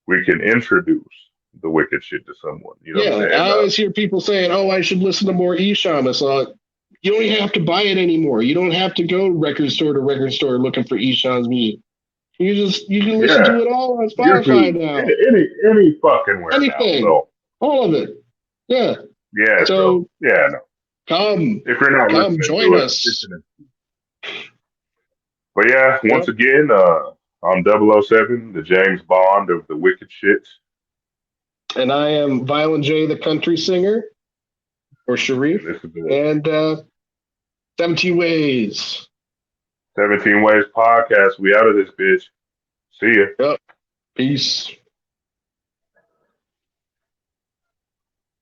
we can introduce the wicked shit to someone. You know what I'm yeah, saying? I always hear people saying, "Oh, I should listen to more Esham." It's like you don't even have to buy it anymore. You don't have to go record store to record store looking for Esham's music. You can listen Yeah, to it all on Spotify YouTube, now. any fucking where now. Anything, So all of it. Yeah. yeah, so So yeah, no. come, If you're not come, listening join to it, us. listen. But yeah, once Yep. again, I'm 007, the James Bond of the wicked shit. And I am Violent J, the country singer, or Sharif, And this is the and 17 Ways. 17 Ways Podcast. We out of this bitch. See ya. Yep. Peace.